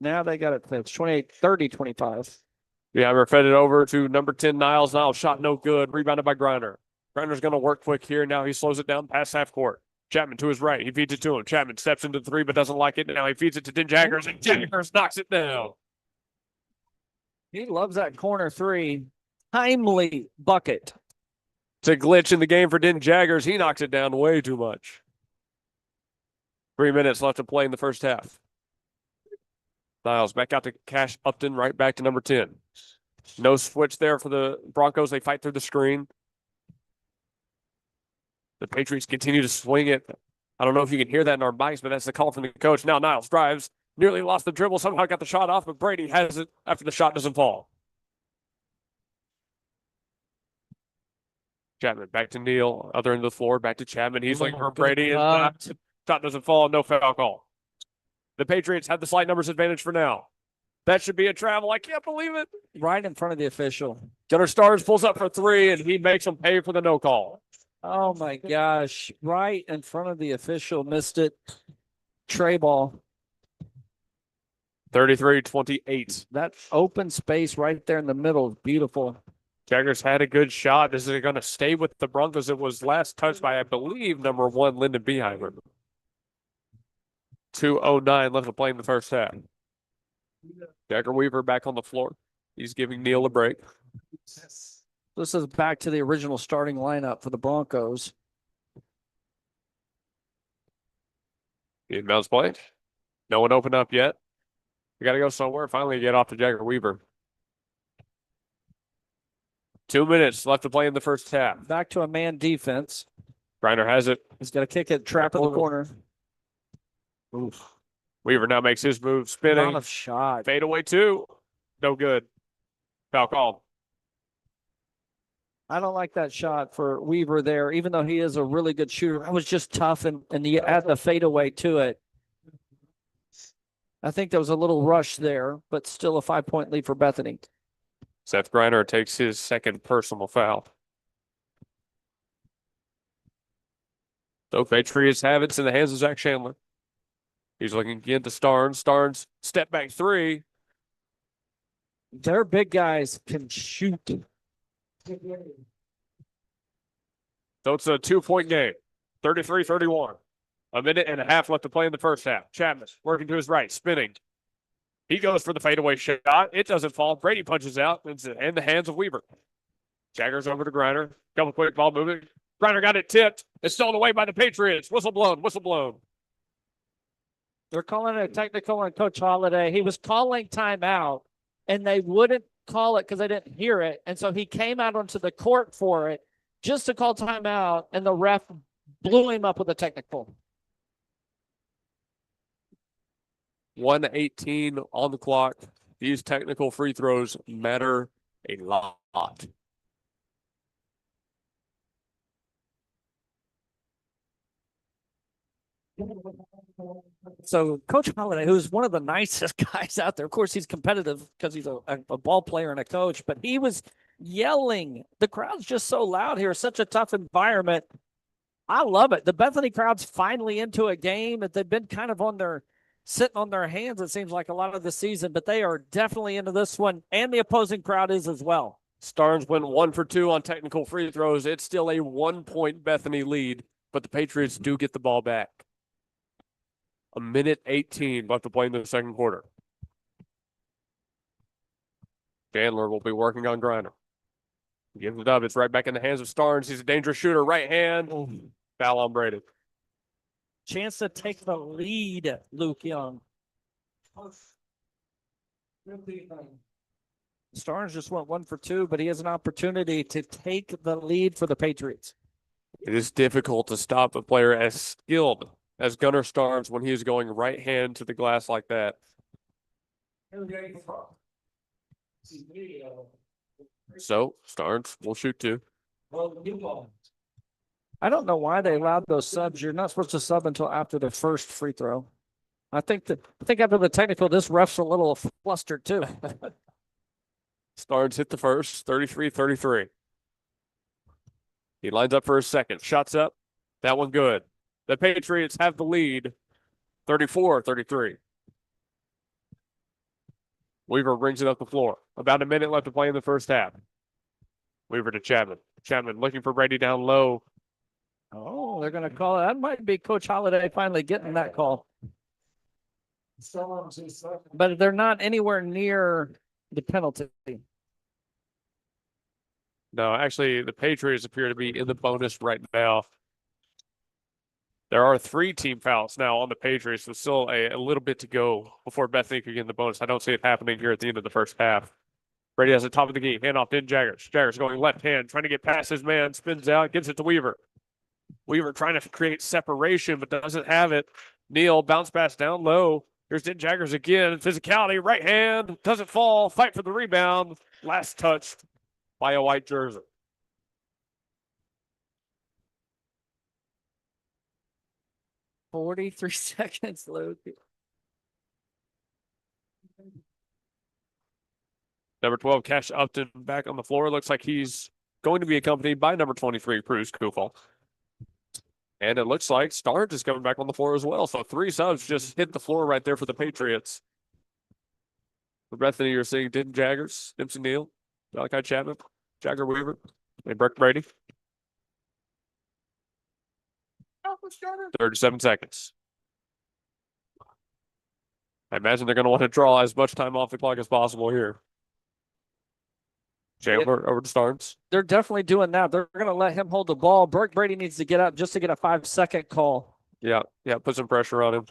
Now they got it fixed. 28-30-25. Yeah, we're fed it over to number 10, Niles. Niles shot no good. Rebounded by Griner. Griner's going to work quick here. Now he slows it down past half court. Chapman to his right. He feeds it to him. Chapman steps into the 3 but doesn't like it. Now he feeds it to Den Jaggers, and Jaggers knocks it down. He loves that corner 3. Timely bucket. It's a glitch in the game for Den Jaggers. He knocks it down way too much. 3 minutes left to play in the first half. Niles back out to Cash Upton, right back to number 10. No switch there for the Broncos. They fight through the screen. The Patriots continue to swing it. I don't know if you can hear that in our mics, but that's the call from the coach. Now Niles drives, nearly lost the dribble, somehow got the shot off, but Brady has it after the shot doesn't fall. Chapman back to Neal, other end of the floor, back to Chapman. He's looking for Brady, and shot doesn't fall, no foul call. The Patriots have the slight numbers advantage for now. That should be a travel. I can't believe it. Right in front of the official. Gunnar Stars pulls up for 3, and he makes them pay for the no call. Oh my gosh. Right in front of the official. Missed it. Tray ball. 33-28. That open space right there in the middle is beautiful. Jaggers had a good shot. This is going to stay with the Broncos. It was last touched by, I believe, number 1, Lyndon Beheimer. 2:09 left to play in the first half. Jagger Weaver back on the floor. He's giving Neal a break. This is back to the original starting lineup for the Broncos. Inbounds play. No one opened up yet. We got to go somewhere. Finally get off to Jagger Weaver. 2 minutes left to play in the first half. Back to a man defense. Griner has it. He's got to kick it, trap in the corner. Oof. Weaver now makes his move, spinning. Not a shot. Fade away 2. No good. Foul called. I don't like that shot for Weaver there, even though he is a really good shooter. It was just tough, and you add the fadeaway to it. I think there was a little rush there, but still a 5-point lead for Bethany. Seth Griner takes his second personal foul. So Patriots have it in the hands of Zach Chandler. He's looking again to Starnes. Starnes, step back 3. Their big guys can shoot. So it's a 2-point game. 33-31. A minute and a half left to play in the first half. Chapman working to his right, spinning. He goes for the fadeaway shot. It doesn't fall. Brady punches out. It's in the hands of Weaver. Jaggers over to Griner. Couple quick ball moving. Griner got it tipped. It's stolen away by the Patriots. Whistle blown. Whistle blown. They're calling it a technical on Coach Holiday. He was calling timeout, and they wouldn't call it because they didn't hear it. And so he came out onto the court for it just to call timeout, and the ref blew him up with a technical. 1:18 on the clock. These technical free throws matter a lot. So Coach Holiday, who's one of the nicest guys out there, of course, he's competitive because he's a ball player and a coach, but he was yelling. The crowd's just so loud here. Such a tough environment. I love it. The Bethany crowd's finally into a game that they've been kind of sitting on their hands, it seems like, a lot of the season, but they are definitely into this one, and the opposing crowd is as well. Starnes went 1 for 2 on technical free throws. It's still a 1-point Bethany lead. but the Patriots do get the ball back. 1:18 left to play in the second quarter. Chandler will be working on Griner. Gives it up. It's right back in the hands of Starnes. He's a dangerous shooter. Right hand. Foul on Brady. Chance to take the lead, Luke Young. Starnes just went 1 for 2, but he has an opportunity to take the lead for the Patriots. It is difficult to stop a player as skilled as Gunnar Starnes when he is going right hand to the glass like that. So Starnes will shoot 2. I don't know why they allowed those subs. You're not supposed to sub until after the first free throw. I think after the technical, this ref's a little flustered too. Starnes hit the first, 33-33. He lines up for his second. Shots up. That one good. The Patriots have the lead, 34-33. Weaver brings it up the floor. About a minute left to play in the first half. Weaver to Chapman. Chapman looking for Brady down low. Oh, they're going to call it. That might be Coach Holiday finally getting that call. But they're not anywhere near the penalty. No, actually, the Patriots appear to be in the bonus right now. There are 3 team fouls now on the Patriots, with still a little bit to go before Bethany could get in the bonus. I don't see it happening here at the end of the first half. Brady has the top of the key. Handoff in Jaggers. Jaggers going left hand, trying to get past his man. Spins out, gives it to Weaver. Weaver trying to create separation, but doesn't have it. Neal bounce pass down low. Here's Den Jaggers again. Physicality, right hand. Doesn't fall. Fight for the rebound. Last touched by a white jersey. $43 seconds, Luke. Number 12, Cash Upton back on the floor. Looks like he's going to be accompanied by number 23, Cruz Kufal. And it looks like Starnes is coming back on the floor as well. So 3 subs just hit the floor right there for the Patriots. For Bethany, you're seeing Den Jaggers, Dempsey Neal, Malachi Chapman, Jagger Weaver, and Brett Brady. 37 seconds. I imagine they're going to want to draw as much time off the clock as possible here. Chandler over to Starnes. They're definitely doing that. They're going to let him hold the ball. Burke Brady needs to get up just to get a 5-second call. Yeah, put some pressure on him.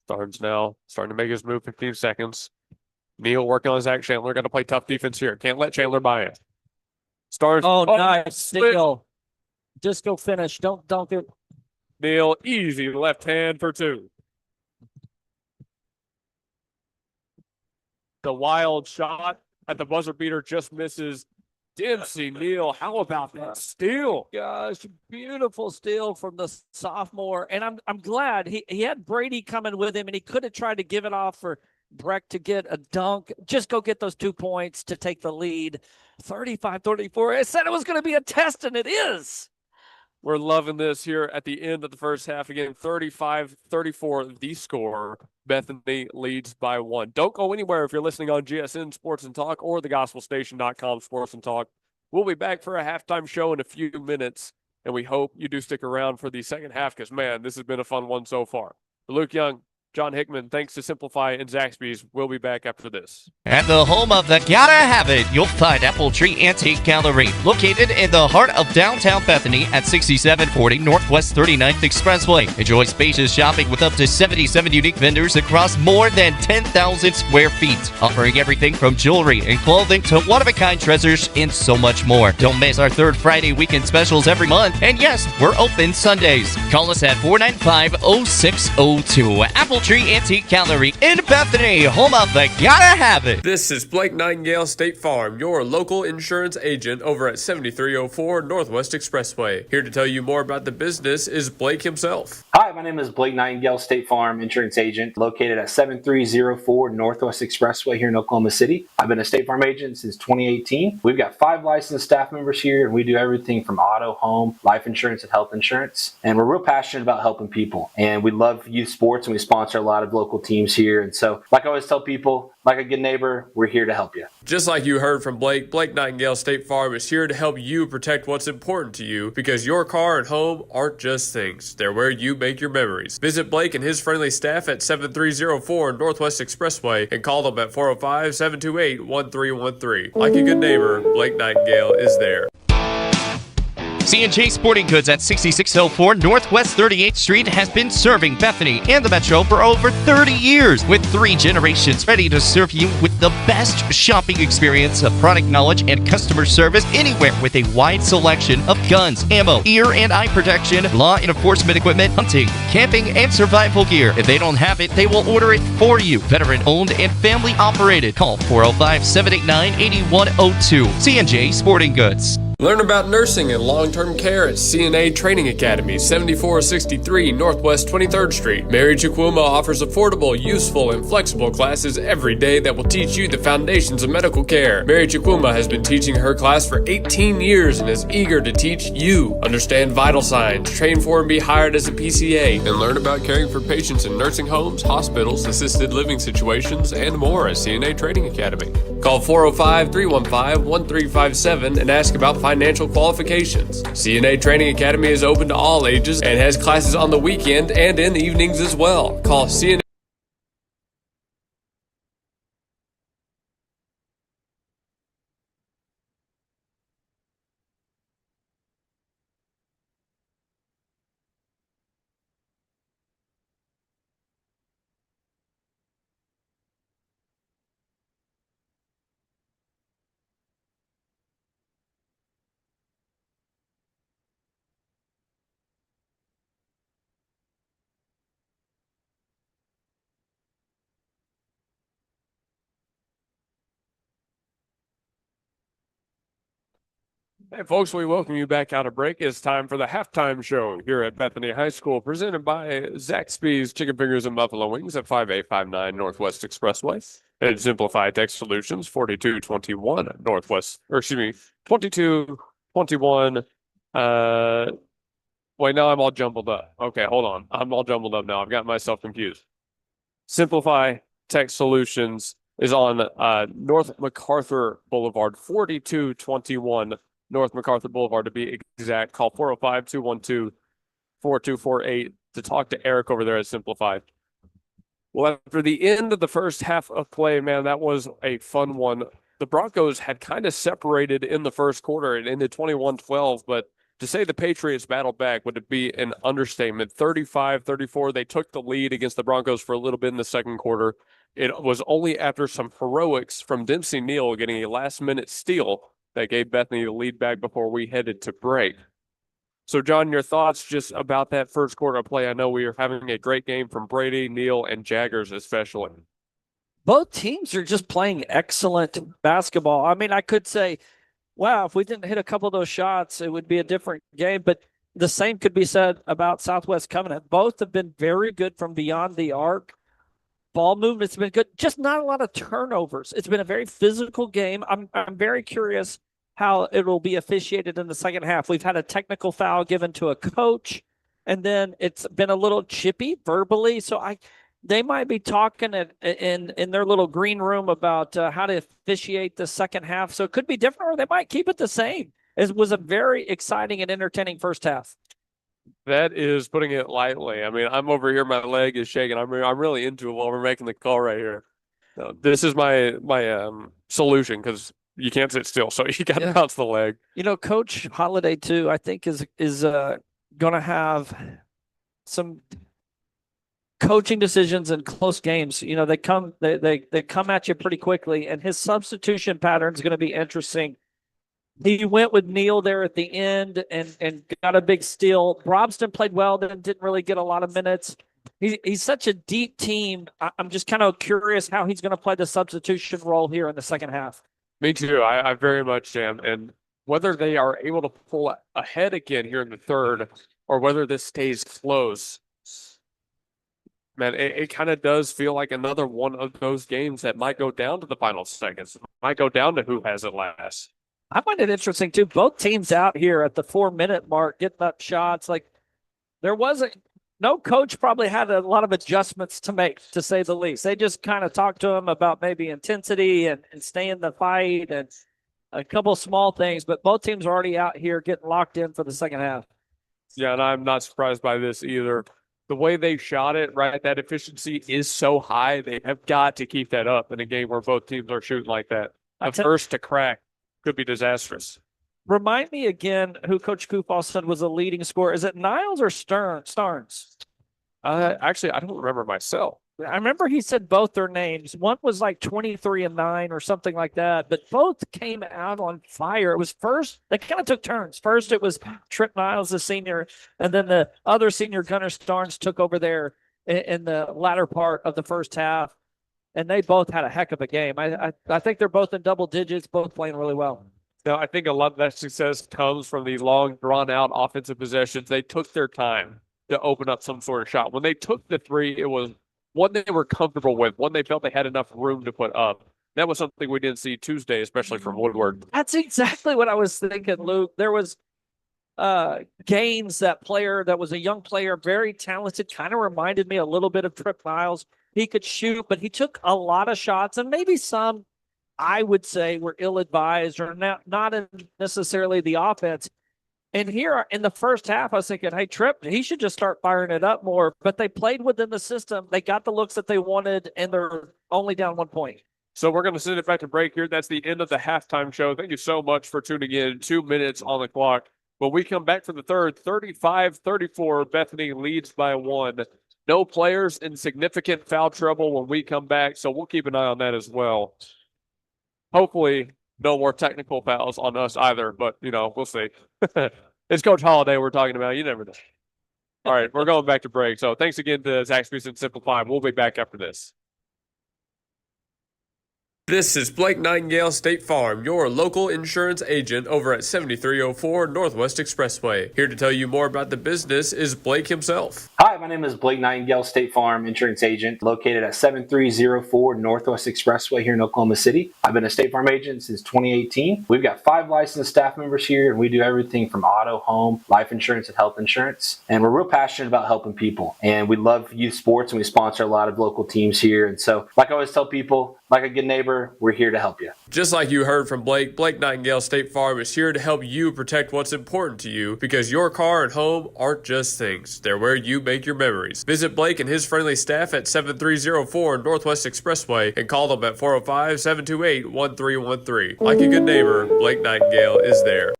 Starnes now starting to make his move, 15 seconds. Neal working on Zach Chandler. Got to play tough defense here. Can't let Chandler buy it. Starnes. Oh, nice. Disco finish. Don't dunk it. Neal, easy left hand for 2. The wild shot at the buzzer beater just misses. Dempsey Neal, how about that steal? Gosh, beautiful steal from the sophomore. And I'm glad he had Brady coming with him, and he could have tried to give it off for Breck to get a dunk. Just go get those 2 points to take the lead. 35-34. I said it was going to be a test, and it is. We're loving this here at the end of the first half. Again, 35-34, the score. Bethany leads by 1. Don't go anywhere if you're listening on GSN Sports and Talk or thegospelstation.com Sports and Talk. We'll be back for a halftime show in a few minutes, and we hope you do stick around for the second half because, man, this has been a fun one so far. Luke Young, John Hickman, thanks to Simplify and Zaxby's. We'll be back after this. At the home of the Gotta Have It, you'll find Apple Tree Antique Gallery, located in the heart of downtown Bethany at 6740 Northwest 39th Expressway. Enjoy spacious shopping with up to 77 unique vendors across more than 10,000 square feet, offering everything from jewelry and clothing to one-of-a-kind treasures and so much more. Don't miss our third Friday weekend specials every month. And yes, we're open Sundays. Call us at 495-0602. Apple Tree Antique Gallery in Bethany, home of the Gotta Have It. This is Blake Nightingale State Farm, your local insurance agent over at 7304 Northwest Expressway. Here to tell you more about the business is Blake himself. Hi, my name is Blake Nightingale, State Farm insurance agent located at 7304 Northwest Expressway here in Oklahoma City. I've been a State Farm agent since 2018. We've got 5 licensed staff members here, and we do everything from auto, home, life insurance, and health insurance. And we're real passionate about helping people. And we love youth sports, and we sponsor sponsor a lot of local teams here. And so, like I always tell people, like a good neighbor, we're here to help you. Just like you heard from Blake, Blake Nightingale State Farm is here to help you protect what's important to you, because your car and home aren't just things. They're where you make your memories. Visit Blake and his friendly staff at 7304 Northwest Expressway and call them at 405-728-1313. Like a good neighbor, Blake Nightingale is there. C&J Sporting Goods at 6604 Northwest 38th Street has been serving Bethany and the Metro for over 30 years, with 3 generations ready to serve you with the best shopping experience of product knowledge and customer service anywhere, with a wide selection of guns, ammo, ear and eye protection, law enforcement equipment, hunting, camping, and survival gear. If they don't have it, they will order it for you. Veteran owned and family operated. Call 405-789-8102. C&J Sporting Goods. Learn about nursing and long-term care at CNA Training Academy, 7463 Northwest 23rd Street. Mary Chikwuma offers affordable, useful, and flexible classes every day that will teach you the foundations of medical care. Mary Chikwuma has been teaching her class for 18 years and is eager to teach you. Understand vital signs, train for and be hired as a PCA, and learn about caring for patients in nursing homes, hospitals, assisted living situations, and more at CNA Training Academy. Call 405-315-1357 and ask about financial qualifications. CNA Training Academy is open to all ages and has classes on the weekend and in the evenings as well. Call CNA. Hey, folks, we welcome you back out of break. It's time for the halftime show here at Bethany High School, presented by Zaxby's Chicken Fingers and Buffalo Wings at 5859 Northwest Expressway. And Simplify Tech Solutions, 4221 Northwest, or excuse me, 2221. Wait, now I'm all jumbled up. Okay, hold on. I'm all jumbled up now. I've got myself confused. Simplify Tech Solutions is on North MacArthur Boulevard, 4221 North MacArthur Boulevard to be exact. Call 405-212-4248 to talk to Eric over there at Simplify. Well, after the end of the first half of play, man, that was a fun one. The Broncos had kind of separated in the first quarter and ended 21-12, but to say the Patriots battled back would be an understatement. 35-34, they took the lead against the Broncos for a little bit in the second quarter. It was only after some heroics from Dempsey Neal getting a last-minute steal that gave Bethany the lead back before we headed to break. So, John, your thoughts just about that first quarter of play? I know we are having a great game from Brady, Neal, and Jaggers especially. Both teams are just playing excellent basketball. I mean, I could say, wow, if we didn't hit a couple of those shots, it would be a different game. But the same could be said about Southwest Covenant. Both have been very good from beyond the arc. Ball movement's been good, just not a lot of turnovers. It's been a very physical game. I'm very curious how it will be officiated in the second half. We've had a technical foul given to a coach, and then it's been a little chippy verbally. So they might be talking in their little green room about how to officiate the second half. So it could be different, or they might keep it the same. It was a very exciting and entertaining first half. That is putting it lightly. I mean, I'm over here, my leg is shaking. I'm really into it while we're making the call right here. So this is my solution, because you can't sit still, so you got to bounce the leg. You know, Coach Holiday too, I think is going to have some coaching decisions in close games. You know, they come at you pretty quickly, and his substitution pattern is going to be interesting. He went with Neal there at the end and got a big steal. Brobston played well, then didn't really get a lot of minutes. He's such a deep team. I'm just kind of curious how he's going to play the substitution role here in the second half. Me too. I very much am. And whether they are able to pull ahead again here in the third, or whether this stays close, man, it kind of does feel like another one of those games that might go down to the final seconds. It might go down to who has it last. I find it interesting too. Both teams out here at the 4-minute mark getting up shots. Like there wasn't no coach probably had a lot of adjustments to make, to say the least. They just kind of talked to him about maybe intensity and stay in the fight and a couple of small things, but both teams are already out here getting locked in for the second half. Yeah, and I'm not surprised by this either. The way they shot it, right? That efficiency is so high. They have got to keep that up in a game where both teams are shooting like that. The first to crack could be disastrous. Remind me again who Coach Kufal said was a leading scorer. Is it Niles or Starnes? Actually, I don't remember myself. I remember he said both their names. One was like 23 and 9 or something like that, but both came out on fire. It was first, they kind of took turns. First, it was Trip Niles, the senior, and then the other senior, Gunnar Starnes, took over there in the latter part of the first half, and they both had a heck of a game. I think they're both in double digits, both playing really well. Now, I think a lot of that success comes from the long, drawn-out offensive possessions. They took their time to open up some sort of shot. When they took the three, it was one they were comfortable with, one they felt they had enough room to put up. That was something we didn't see Tuesday, especially from Woodward. That's exactly what I was thinking, Luke. There was Gaines, that player that was a young player, very talented, kind of reminded me a little bit of Trip Niles. He could shoot, but he took a lot of shots, and maybe some, I would say, were ill-advised or not necessarily the offense. And here in the first half, I was thinking, hey, Tripp, he should just start firing it up more. But they played within the system. They got the looks that they wanted, and they're only down 1 point. So we're going to send it back to break here. That's the end of the halftime show. Thank you so much for tuning in. 2 minutes on the clock. When we come back for the third, 35-34, Bethany leads by 1. No players in significant foul trouble when we come back, so we'll keep an eye on that as well. Hopefully, no more technical fouls on us either, but, we'll see. It's Coach Holiday we're talking about. You never know. All right, we're going back to break. So thanks again to Zaxby's and Simplify. We'll be back after this. This is Blake Nightingale State Farm, your local insurance agent over at 7304 Northwest Expressway. Here to tell you more about the business is Blake himself. Hi, my name is Blake Nightingale, State Farm insurance agent located at 7304 Northwest Expressway here in Oklahoma City. I've been a State Farm agent since 2018. We've got 5 licensed staff members here, and we do everything from auto, home, life insurance, and health insurance. And we're real passionate about helping people. And we love youth sports, and we sponsor a lot of local teams here. And so, like I always tell people, like a good neighbor, we're here to help you. Just like you heard from Blake, Blake Nightingale State Farm is here to help you protect what's important to you, because your car and home aren't just things. They're where you make your memories. Visit Blake and his friendly staff at 7304 Northwest Expressway and call them at 405-728-1313. Like a good neighbor, Blake Nightingale is there.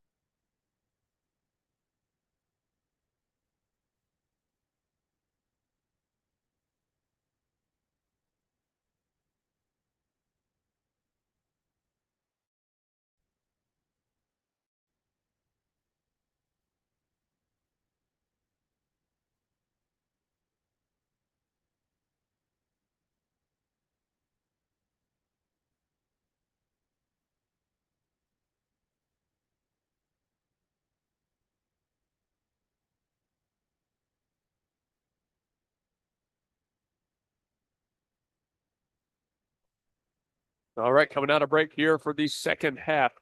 All right, coming out of break here for the second half.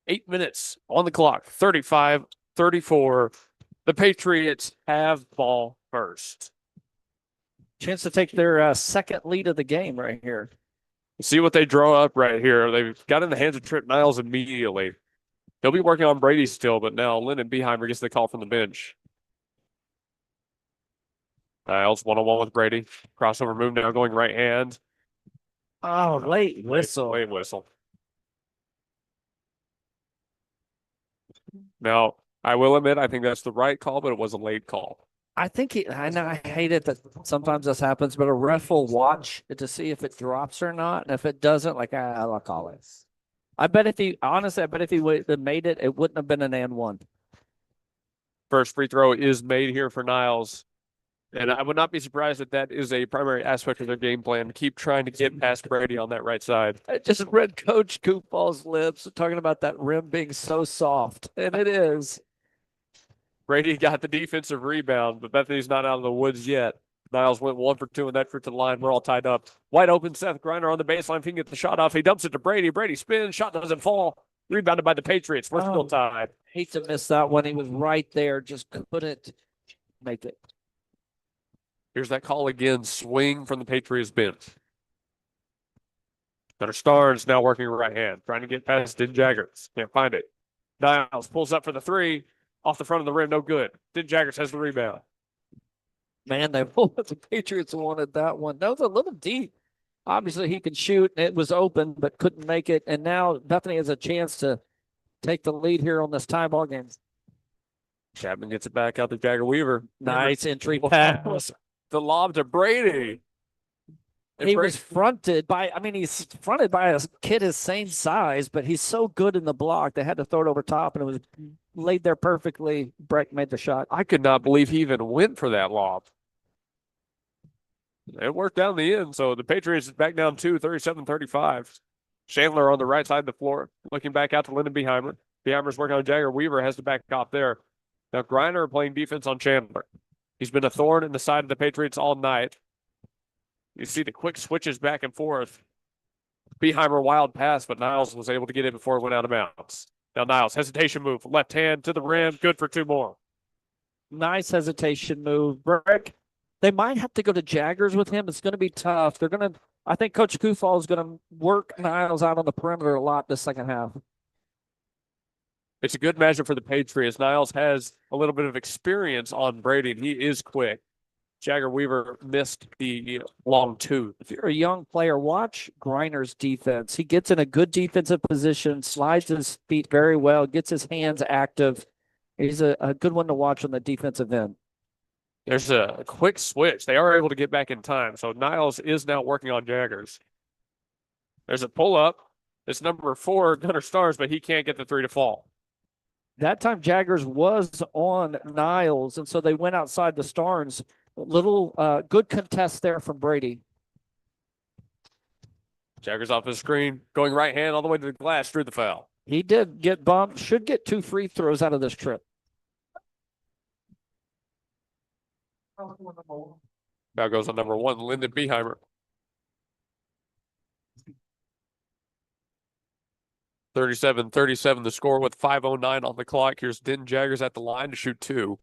8 minutes on the clock, 35-34. The Patriots have ball first. Chance to take their second lead of the game right here. See what they draw up right here. They've got in the hands of Trip Niles immediately. He'll be working on Brady still, but now Lyndon Beheimer gets the call from the bench. Niles one-on-one with Brady. Crossover move now going right hand. Oh, late whistle. Late whistle. Now, I will admit, I think that's the right call, but it was a late call. I know I hate it that sometimes this happens, but a ref will watch it to see if it drops or not. And if it doesn't, I'll call it. I bet if he would have made it, it wouldn't have been an and one. First free throw is made here for Niles. And I would not be surprised if that is a primary aspect of their game plan. Keep trying to get past Brady on that right side. I just read Coach Koopball's lips talking about that rim being so soft, and it is. Brady got the defensive rebound, but Bethany's not out of the woods yet. Niles went 1 for 2 in that trip to the line. We're all tied up. Wide open, Seth Griner on the baseline. If he can get the shot off, he dumps it to Brady. Brady spins, shot doesn't fall. Rebounded by the Patriots. We're still tied. Hate to miss that one. He was right there, just couldn't make it. Here's that call again. Swing from the Patriots bench. Gunnar Starnes now working right hand, trying to get past Den Jaggers. Can't find it. Niles pulls up for the three. Off the front of the rim, no good. Den Jaggers has the rebound. Man, the Patriots wanted that one. That was a little deep. Obviously, he could shoot, and it was open, but couldn't make it. And now Bethany has a chance to take the lead here on this tie ball game. Chapman gets it back out to Jagger Weaver. Nice entry pass. The lob to Brady. He was fronted by, he's fronted by a kid his same size, but he's so good in the block, they had to throw it over top, and it was laid there perfectly. Breck made the shot. I could not believe he even went for that lob. It worked down the end, so the Patriots is back down 37-35. Chandler on the right side of the floor, looking back out to Lyndon Beheimer. Beheimer's working on Jagger. Weaver has to back off there. Now Griner playing defense on Chandler. He's been a thorn in the side of the Patriots all night. You see the quick switches back and forth. Beheimer wild pass, but Niles was able to get it before it went out of bounds. Now Niles, hesitation move, left hand to the rim, good for two more. Nice hesitation move. Breck, they might have to go to Jaggers with him. It's going to be tough. I think Coach Kufal is going to work Niles out on the perimeter a lot this second half. It's a good matchup for the Patriots. Niles has a little bit of experience on Brady, and he is quick. Jagger Weaver missed the long two. If you're a young player, watch Griner's defense. He gets in a good defensive position, slides his feet very well, gets his hands active. He's a good one to watch on the defensive end. There's a quick switch. They are able to get back in time. So Niles is now working on Jaggers. There's a pull-up. It's number 4, Gunnar Stars, but he can't get the three to fall. That time Jaggers was on Niles, and so they went outside the Starnes. Little good contest there from Brady. Jaggers off his screen, going right hand all the way to the glass, drew the foul. He did get bumped. Should get 2 free throws out of this trip. Now goes on number 1, Lyndon Beheimer. 37-37 the score with 5:09 on the clock. Here's Den Jaggers at the line to shoot 2.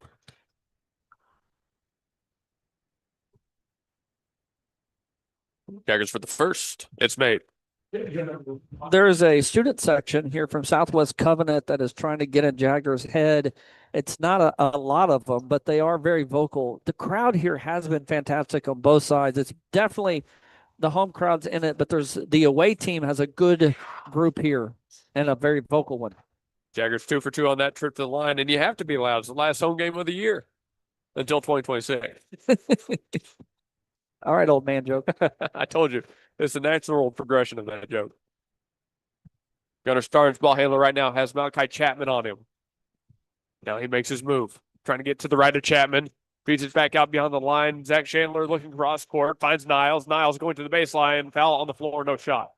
Jaggers for the first. It's made. There's a student section here from Southwest Covenant that is trying to get in Jaggers' head. It's not a lot of them, but they are very vocal. The crowd here has been fantastic on both sides. It's definitely the home crowd's in it, but the away team has a good group here and a very vocal one. Jaggers 2 for 2 on that trip to the line, and you have to be loud. It's the last home game of the year until 2026. All right, old man joke. I told you. It's the natural progression of that joke. Gunnar Starnes, ball handler right now, has Malachi Chapman on him. Now he makes his move. Trying to get to the right of Chapman. Feeds it back out beyond the line. Zach Chandler looking cross court. Finds Niles. Niles going to the baseline. Foul on the floor. No shot.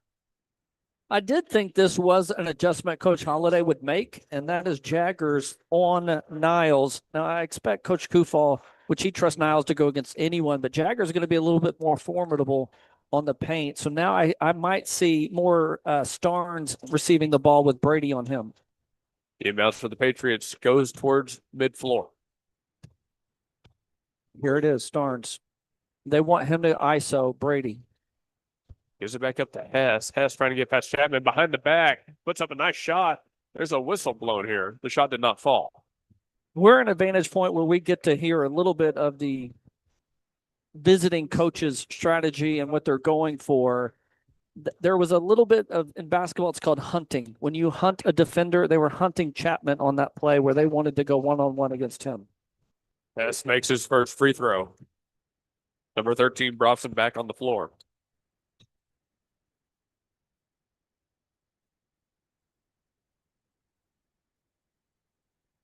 I did think this was an adjustment Coach Holliday would make, and that is Jaggers on Niles. Now, I expect Coach Kufal, which he trusts Niles to go against anyone, but Jaggers is going to be a little bit more formidable on the paint. So now I might see more Starnes receiving the ball with Brady on him. The inbounds for the Patriots goes towards mid-floor. Here it is, Starnes. They want him to ISO Brady. Gives it back up to Hess. Hess trying to get past Chapman behind the back. Puts up a nice shot. There's a whistle blown here. The shot did not fall. We're in a vantage point where we get to hear a little bit of the visiting coach's strategy and what they're going for. There was a little bit of, in basketball, it's called hunting. When you hunt a defender, they were hunting Chapman on that play where they wanted to go one-on-one against him. Hess makes his first free throw. Number 13, Brofson back on the floor.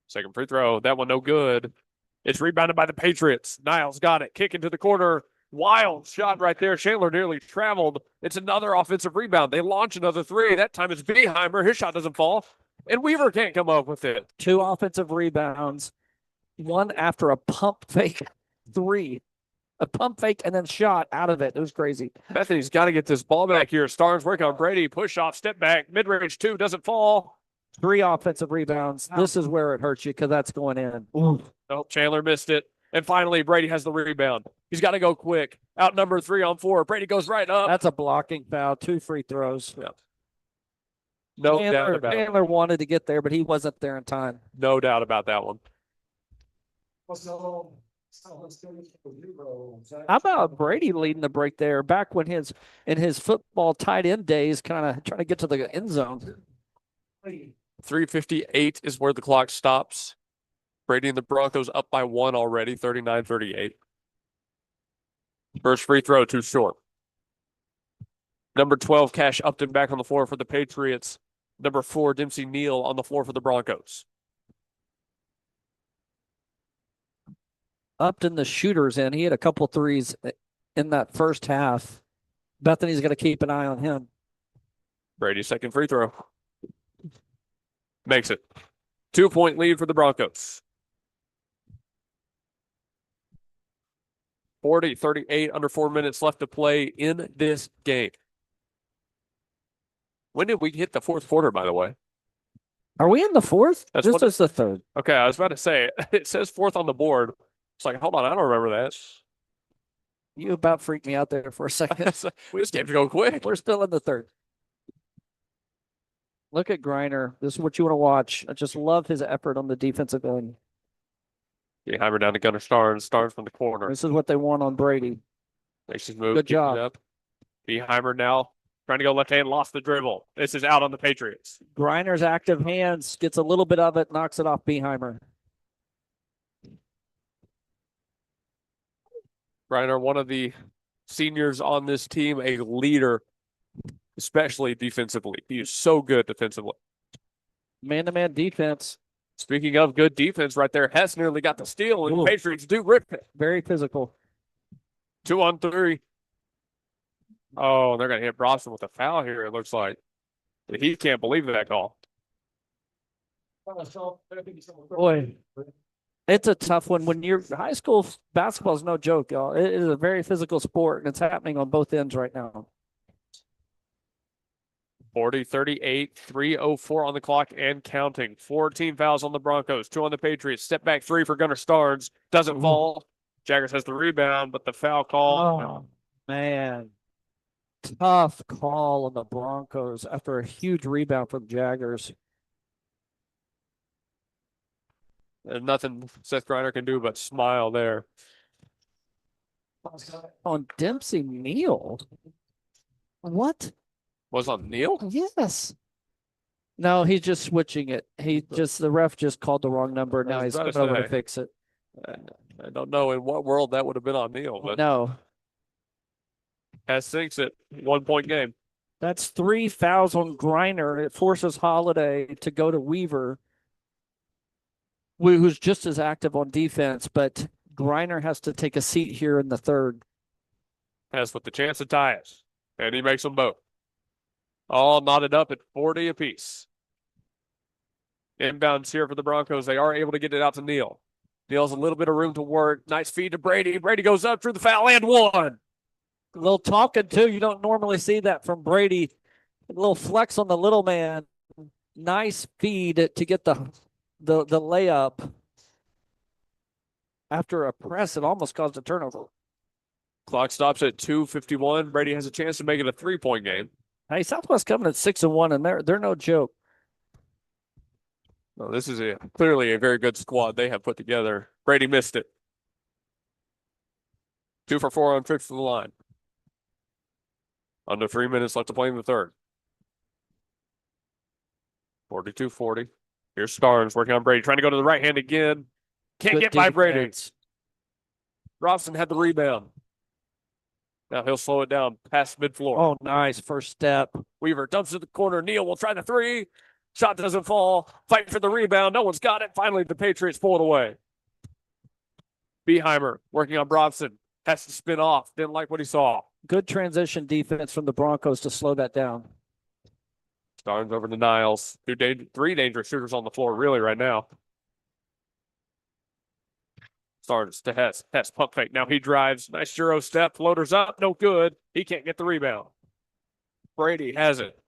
Second free throw. That one no good. It's rebounded by the Patriots. Niles got it. Kick into the corner. Wild shot right there. Chandler nearly traveled. It's another offensive rebound. They launch another 3. That time it's Beheimer. His shot doesn't fall. And Weaver can't come up with it. 2 offensive rebounds. One after a pump fake 3. A pump fake and then shot out of it. It was crazy. Bethany's got to get this ball back here. Starnes working on Brady. Push off, step back. Mid-range 2 doesn't fall. 3 offensive rebounds. This is where it hurts you because that's going in. Oh, Chandler missed it. And finally, Brady has the rebound. He's got to go quick. Out number 3-on-4. Brady goes right up. That's a blocking foul. 2 free throws. Yeah. No doubt about it. Chandler wanted to get there, but he wasn't there in time. No doubt about that one. How about Brady leading the break there? Back when in his football tight end days, kind of trying to get to the end zone. 3:58 is where the clock stops. Brady and the Broncos up by 1 already, 39-38. First free throw, too short. Number 12, Cash Upton back on the floor for the Patriots. Number 4, Dempsey Neal on the floor for the Broncos. Upton, the shooter's in. He had a couple threes in that first half. Bethany's going to keep an eye on him. Brady's second free throw. Makes it. 2-point lead for the Broncos. 40-38, under 4 minutes left to play in this game. When did we hit the fourth quarter, by the way? Are we in the fourth? That's This what is the third. Okay, I was about to say, it says fourth on the board. It's like, hold on, I don't remember that. You about freaked me out there for a second. This game's going quick. We're still in the third. Look at Griner. This is what you want to watch. I just love his effort on the defensive end. Hammer down to Gunnar Starnes. Starnes from the corner. This is what they want on Brady. Makes his move. Good job. Up. Beheimer now trying to go left hand, lost the dribble. This is out on the Patriots. Griner's active hands, gets a little bit of it, knocks it off Beheimer. Griner, one of the seniors on this team, a leader, especially defensively. He is so good defensively. Man-to-man defense. Speaking of good defense right there, Hess nearly got the steal, and Ooh. Patriots do rip it. Very physical. 2-on-3. Oh, they're going to hit Brobson with a foul here, it looks like. He can't believe that call. Boy, it's a tough one. When you're high school basketball is no joke, y'all. It is a very physical sport, and it's happening on both ends right now. 40-38, 3:04 on the clock and counting. 14 fouls on the Broncos, 2 on the Patriots. Step back 3 for Gunnar Starnes. Doesn't fall. Jaggers has the rebound, but the foul call. Oh, man. Tough call on the Broncos after a huge rebound from Jaggers. There's nothing Seth Griner can do but smile there. On Dempsey Neal. What? Was on Neal? Yes. No, he's just switching it. The ref just called the wrong number. Now he's coming over to fix it. I don't know in what world that would have been on Neal, but No. Hess sinks it. 1-point game. That's 3 fouls on Griner. It forces Holiday to go to Weaver, who's just as active on defense, but Griner has to take a seat here in the third. Hess with the chance to tie us, and he makes them both. All knotted up at 40 apiece. Inbounds here for the Broncos. They are able to get it out to Neal. Neal's a little bit of room to work. Nice feed to Brady. Brady goes up through the foul and 1. A little talking, too. You don't normally see that from Brady. A little flex on the little man. Nice feed to get the layup. After a press, it almost caused a turnover. Clock stops at 2:51. Brady has a chance to make it a 3-point game. Hey, Southwest coming at 6-1, and they're no joke. Well, this is clearly a very good squad they have put together. Brady missed it. 2 for 4 on tricks to the line. Under 3 minutes left to play in the third. 42-40. Here's Starnes working on Brady, trying to go to the right hand again. Can't Good get by Brady. defense. Robson had the rebound. Now he'll slow it down past mid-floor. Oh, nice first step. Weaver dumps to the corner. Neal will try the 3. Shot doesn't fall. Fight for the rebound. No one's got it. Finally, the Patriots pull it away. Beheimer working on Brobson. Has to spin off. Didn't like what he saw. Good transition defense from the Broncos to slow that down. Starnes over to Niles. 3 dangerous shooters on the floor really right now. Starnes to Hess. Hess pump fake. Now he drives. Nice Euro step. Floaters up. No good. He can't get the rebound. Brady has it.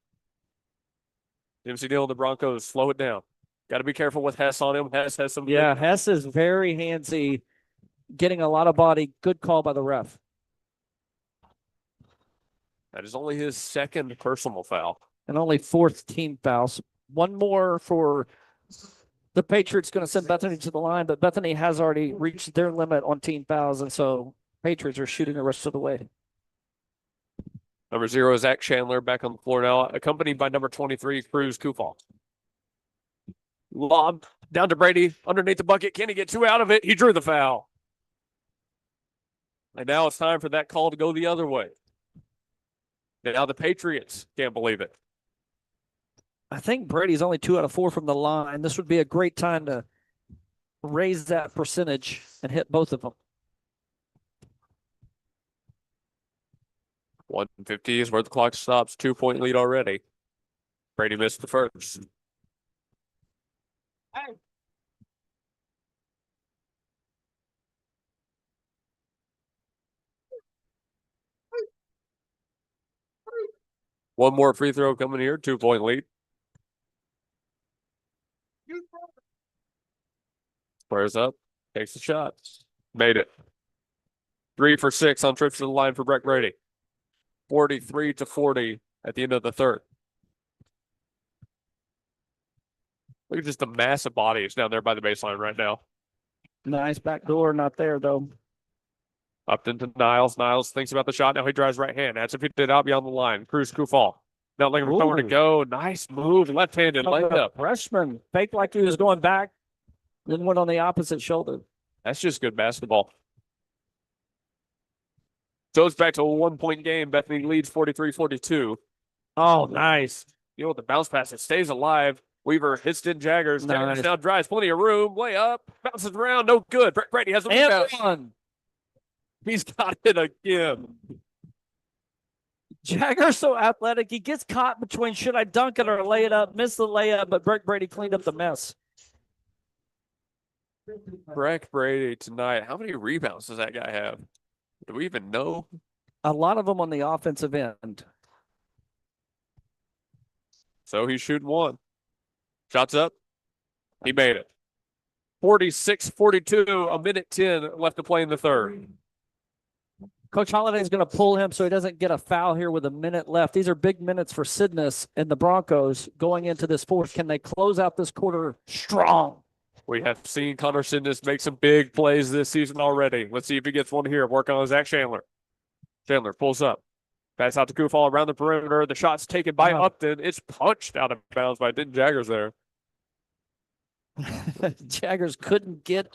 Dempsey Neal and the Broncos slow it down. Got to be careful with Hess on him. Hess has some. Yeah, Hess is very handsy. getting a lot of body. Good call by the ref. That is only his second personal foul. And only 4th team fouls. One more for the Patriots, going to send Bethany to the line, but Bethany has already reached their limit on team fouls, and so Patriots are shooting the rest of the way. Number 0 is Zach Chandler back on the floor now, accompanied by number 23, Cruz Kufal. Lob down to Brady underneath the bucket. Can he get 2 out of it? He drew the foul. And now it's time for that call to go the other way. Now the Patriots can't believe it. I think Brady's only 2 out of 4 from the line. This would be a great time to raise that percentage and hit both of them. 150 is where the clock stops. 2-point lead already. Brady missed the first. One more free throw coming here. 2-point lead. Squares up. Takes the shot. Made it. 3 for 6 on trips to the line for Breck Brady. 43-40 at the end of the third. Look at just the massive bodies down there by the baseline right now. Nice backdoor, not there though. Upton to Niles. Niles thinks about the shot. Now he drives right hand. That's if he did out beyond the line. Cruz Kufal. Not looking for somewhere to go. Nice move. Left-handed layup. Freshman faked like he was going back, then went on the opposite shoulder. That's just good basketball. So it's back to a 1-point game. Bethany leads 43-42. Oh, nice. You know what? The bounce pass, it stays alive. Weaver hits in Jaggers. Jaggers Nice. now drives. Plenty of room. Layup. Bounces around. No good. Brady has the And rebound. one. He's got it again. Jagger's so athletic. He gets caught between should I dunk it or lay it up, miss the layup, but Breck Brady cleaned up the mess. Breck Brady tonight. How many rebounds does that guy have? Do we even know? A lot of them on the offensive end. So he's shooting one. Shots up. He made it. 46-42, a minute 10 left to play in the third. Coach Holiday's going to pull him so he doesn't get a foul here with a minute left. These are big minutes for Sidness and the Broncos going into this fourth. Can they close out this quarter strong? We have seen Connor Sidness make some big plays this season already. Let's see if he gets one here. Work on Zach Chandler. Chandler pulls up. Pass out to Kufal around the perimeter. The shot's taken by Upton. It's punched out of bounds by Denton Jaggers there. Jaggers couldn't get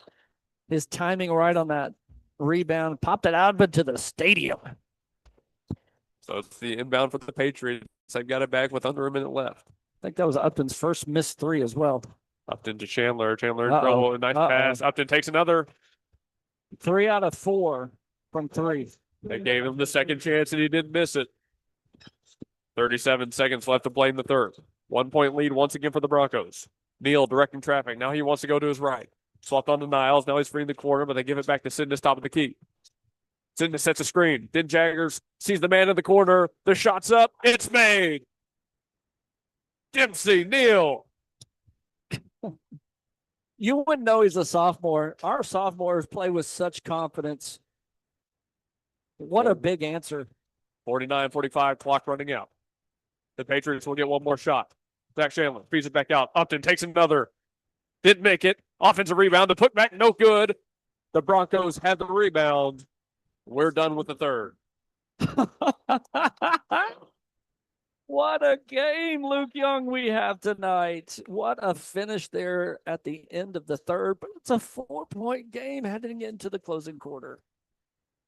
his timing right on that rebound. Popped it out into the stadium. So it's the inbound for the Patriots. They've got it back with under a minute left. I think that was Upton's first missed three as well. Upton to Chandler. Chandler in trouble. Nice pass. Upton takes another. 3 out of 4 from 3. They gave him the second chance and he didn't miss it. 37 seconds left to play in the third. 1-point lead once again for the Broncos. Neal directing traffic. Now he wants to go to his right. Swapped on to Niles. Now he's free in the corner, but they give it back to Sidness, top of the key. Sidness sets a screen. Then Jaggers sees the man in the corner. The shot's up. It's made. Dempsey, Neal. You wouldn't know he's a sophomore. Our sophomores play with such confidence. What a big answer. 49-45, clock running out. The Patriots will get one more shot. Zach Chandler feeds it back out. Upton takes another. Didn't make it. Offensive rebound. The putback, no good. The Broncos have the rebound. We're done with the third. What a game, Luke Young, we have tonight. What a finish there at the end of the third. But it's a 4-point game heading into the closing quarter.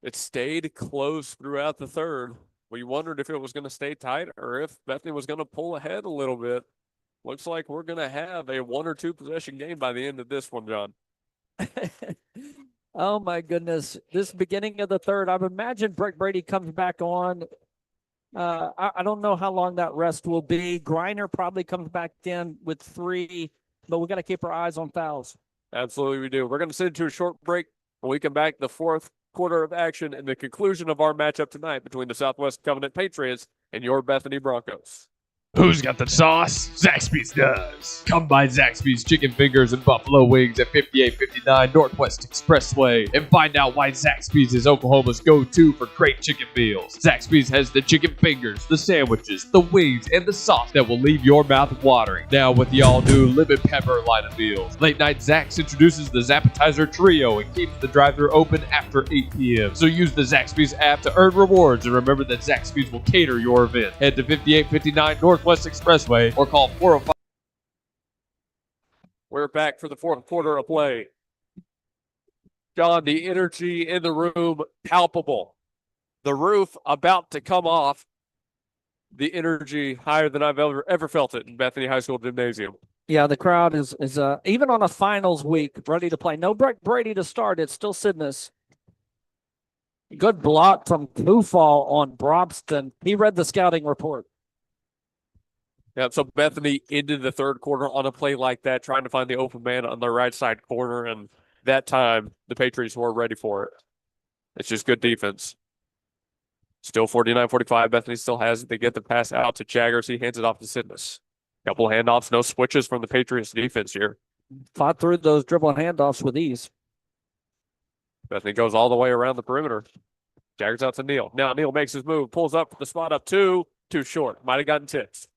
It stayed close throughout the third. We wondered if it was going to stay tight or if Bethany was going to pull ahead a little bit. Looks like we're going to have a 1 or 2 possession game by the end of this one, John. Oh, my goodness. This beginning of the third, I would imagine Breck Brady comes back on. I don't know how long that rest will be. Griner probably comes back in with 3, but we got to keep our eyes on fouls. Absolutely, we do. We're going to send it to a short break. When we come back, the fourth quarter of action and the conclusion of our matchup tonight between the Southwest Covenant Patriots and your Bethany Broncos. Who's got the sauce? Zaxby's does. Come by Zaxby's Chicken Fingers and Buffalo Wings at 5859 Northwest Expressway and find out why Zaxby's is Oklahoma's go-to for great chicken meals. Zaxby's has the chicken fingers, the sandwiches, the wings, and the sauce that will leave your mouth watering. Now with the all-new lemon pepper line of meals. Late Night Zax introduces the Zappetizer Trio and keeps the drive-thru open after 8 p.m. So use the Zaxby's app to earn rewards and remember that Zaxby's will cater your event. Head to 5859 Northwest Expressway or call 405. We're back for the fourth quarter of play. John, the energy in the room, palpable. The roof about to come off. The energy higher than I've ever felt it in Bethany High School Gymnasium. Yeah, the crowd is even on a finals week ready to play. No Brady to start. It's still Sidness. Good block from Kufal on Brobston. He read the scouting report. Yeah, so Bethany ended the third quarter on a play like that, trying to find the open man on the right side corner, and that time the Patriots were ready for it. It's just good defense. Still 49-45. Bethany still has it. They get the pass out to Jaggers. He hands it off to Sidness. Couple handoffs, no switches from the Patriots defense here. Fought through those dribble handoffs with ease. Bethany goes all the way around the perimeter. Jaggers out to Neal. Now Neal makes his move, pulls up for the spot up two. Too short. Might have gotten tipped.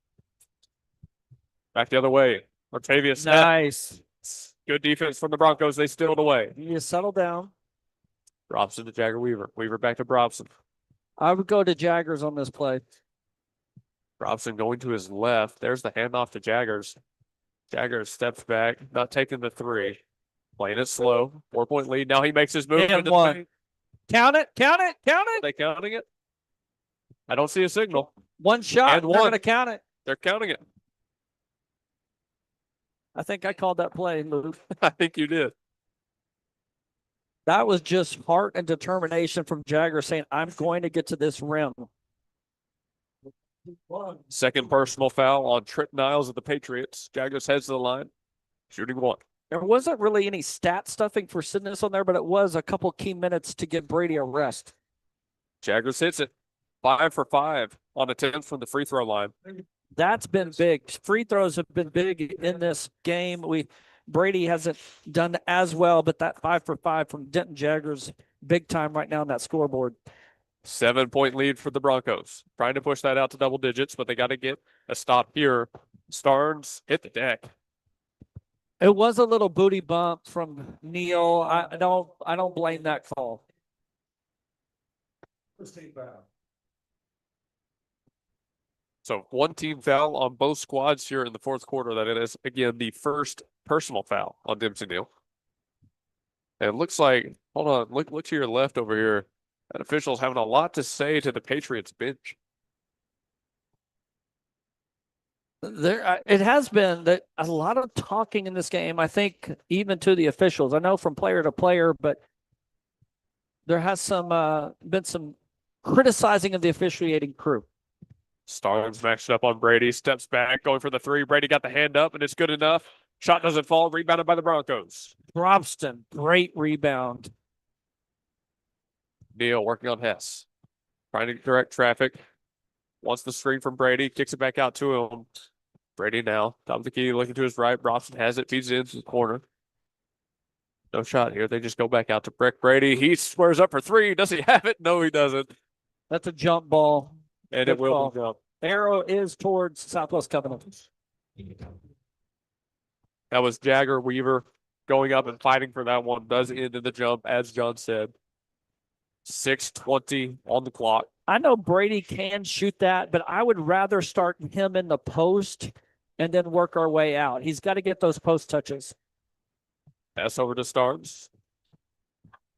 Back the other way. Octavius. Nice. Good defense from the Broncos. They steal it away. You settle down. Robson to Jagger Weaver. Weaver back to Brobson. I would go to Jaggers on this play. Robson going to his left. There's the handoff to Jaggers. Jaggers steps back, not taking the three. Playing it slow. 4-point lead. Now he makes his move. And into one. the paint. Count it, count it, count Are it. they counting it? I don't see a signal. One shot. And They're one. going to count it. They're counting it. I think I called that play, Luke. I think you did. That was just heart and determination from Jagger saying, I'm going to get to this rim. Second personal foul on Trent Niles of the Patriots. Jaggers heads to the line. Shooting one. There wasn't really any stat stuffing for Sidness on there, but it was a couple key minutes to give Brady a rest. Jaggers hits it. 5 for 5 on attempts from the free throw line. That's been big. Free throws have been big in this game. Brady hasn't done as well, but that 5 for 5 from Denton Jaggers, big time right now on that scoreboard. 7-point lead for the Broncos. Trying to push that out to double digits, but they got to get a stop here. Starnes hit the deck. It was a little booty bump from Neal. I don't blame that call. So one team foul on both squads here in the fourth quarter. That it is, again, the first personal foul on Dempsey Neal. And it looks like, hold on, look to your left over here. That official's having a lot to say to the Patriots bench. It has been that a lot of talking in this game, I think, even to the officials. I know from player to player, but there has been some criticizing of the officiating crew. Starnes matched up on Brady, steps back, going for the three. Brady got the hand up, and it's good enough. Shot doesn't fall, rebounded by the Broncos. Brobston, great rebound. Neal working on Hess. Trying to direct traffic. Wants the screen from Brady, kicks it back out to him. Brady now, top of the key, looking to his right. Brobston has it, feeds it into the corner. No shot here. They just go back out to Brick Brady. He squares up for three. Does he have it? No, he doesn't. That's a jump ball. And Good it will call. be jump. Arrow is towards Southwest Covenant. That was Jagger Weaver going up and fighting for that one. Does end in the jump, as John said. 6:20 on the clock. I know Brady can shoot that, but I would rather start him in the post and then work our way out. He's got to get those post touches. Pass over to Starnes.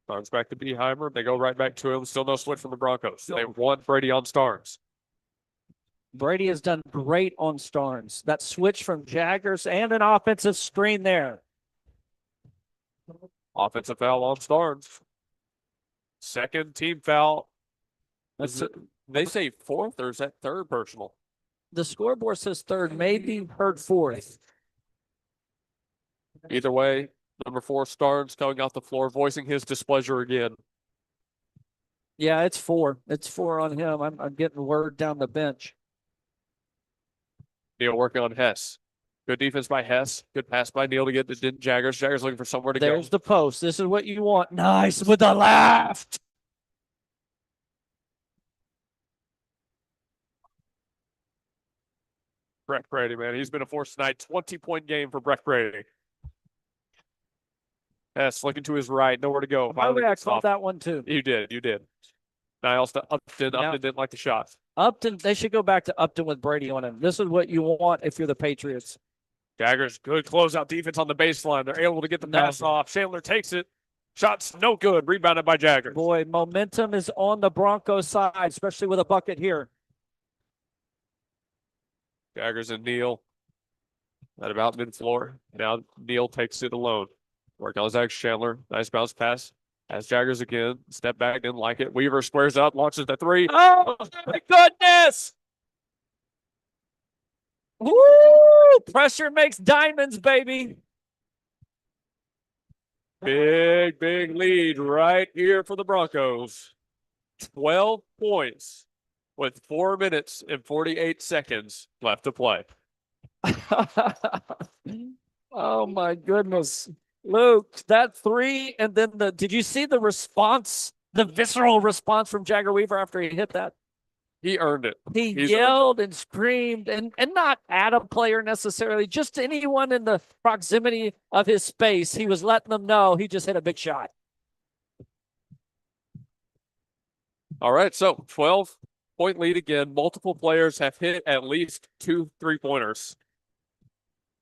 Starnes back to Beheimer. They go right back to him. Still no switch from the Broncos. They want Brady on Starnes. Brady has done great on Starnes. That switch from Jaggers and an offensive screen there. Offensive foul on Starnes. Second team foul. They say fourth, or is that third personal? The scoreboard says third, maybe heard fourth. Either way, number 4, Starnes coming off the floor, voicing his displeasure again. Yeah, it's 4. It's 4 on him. I'm getting word down the bench. Neal working on Hess. Good defense by Hess. Good pass by Neal to get to Jaggers. Jaggers looking for somewhere to There's go. the post. This is what you want. Nice with the left. Breck Brady, man. He's been a force tonight. 20-point game for Breck Brady. Hess looking to his right. Nowhere to go. By the way, I called that one too. You did. You did. Niles to Upton. Now- Upton didn't like the shot. Upton, they should go back to Upton with Brady on him. This is what you want if you're the Patriots. Jaggers, good closeout defense on the baseline. They're able to get the pass off. Chandler takes it. Shots no good. Rebounded by Jaggers. Boy, momentum is on the Broncos side, especially with a bucket here. Jaggers and Neal at about mid-floor. Now Neal takes it alone. Working on Zach Chandler. Nice bounce pass. Has Jaggers again. Step back, didn't like it. Weaver squares up, launches the three. Oh, my goodness. Woo! Pressure makes diamonds, baby. Big, big lead right here for the Broncos. 12 points with 4 minutes and 48 seconds left to play. Oh, my goodness. Luke, that three, and then did you see the response, the visceral response from Jagger Weaver after he hit that? He earned it. He yelled and screamed, and not at a player necessarily, just anyone in the proximity of his space. He was letting them know he just hit a big shot. All right, so 12-point lead again. Multiple players have hit at least 2 3-pointers.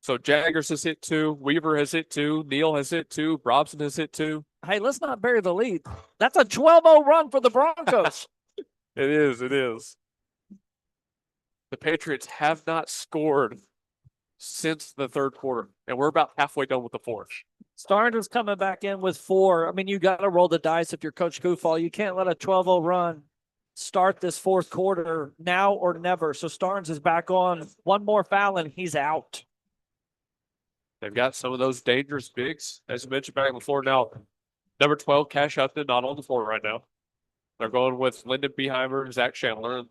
So Jaggers has hit 2, Weaver has hit 2, Neal has hit 2, Robson has hit 2. Hey, let's not bury the lead. That's a 12-0 run for the Broncos. It is. It is. The Patriots have not scored since the third quarter, and we're about halfway done with the fourth. Starnes is coming back in with 4. I mean, you got to roll the dice if you're Coach Kufal. You can't let a 12-0 run start this fourth quarter now or never. So Starnes is back on. One more foul, and he's out. They've got some of those dangerous bigs, as you mentioned back on the floor. Now, number 12, Cash Upton, not on the floor right now. They're going with Lyndon Beheimer, Zach Chandler.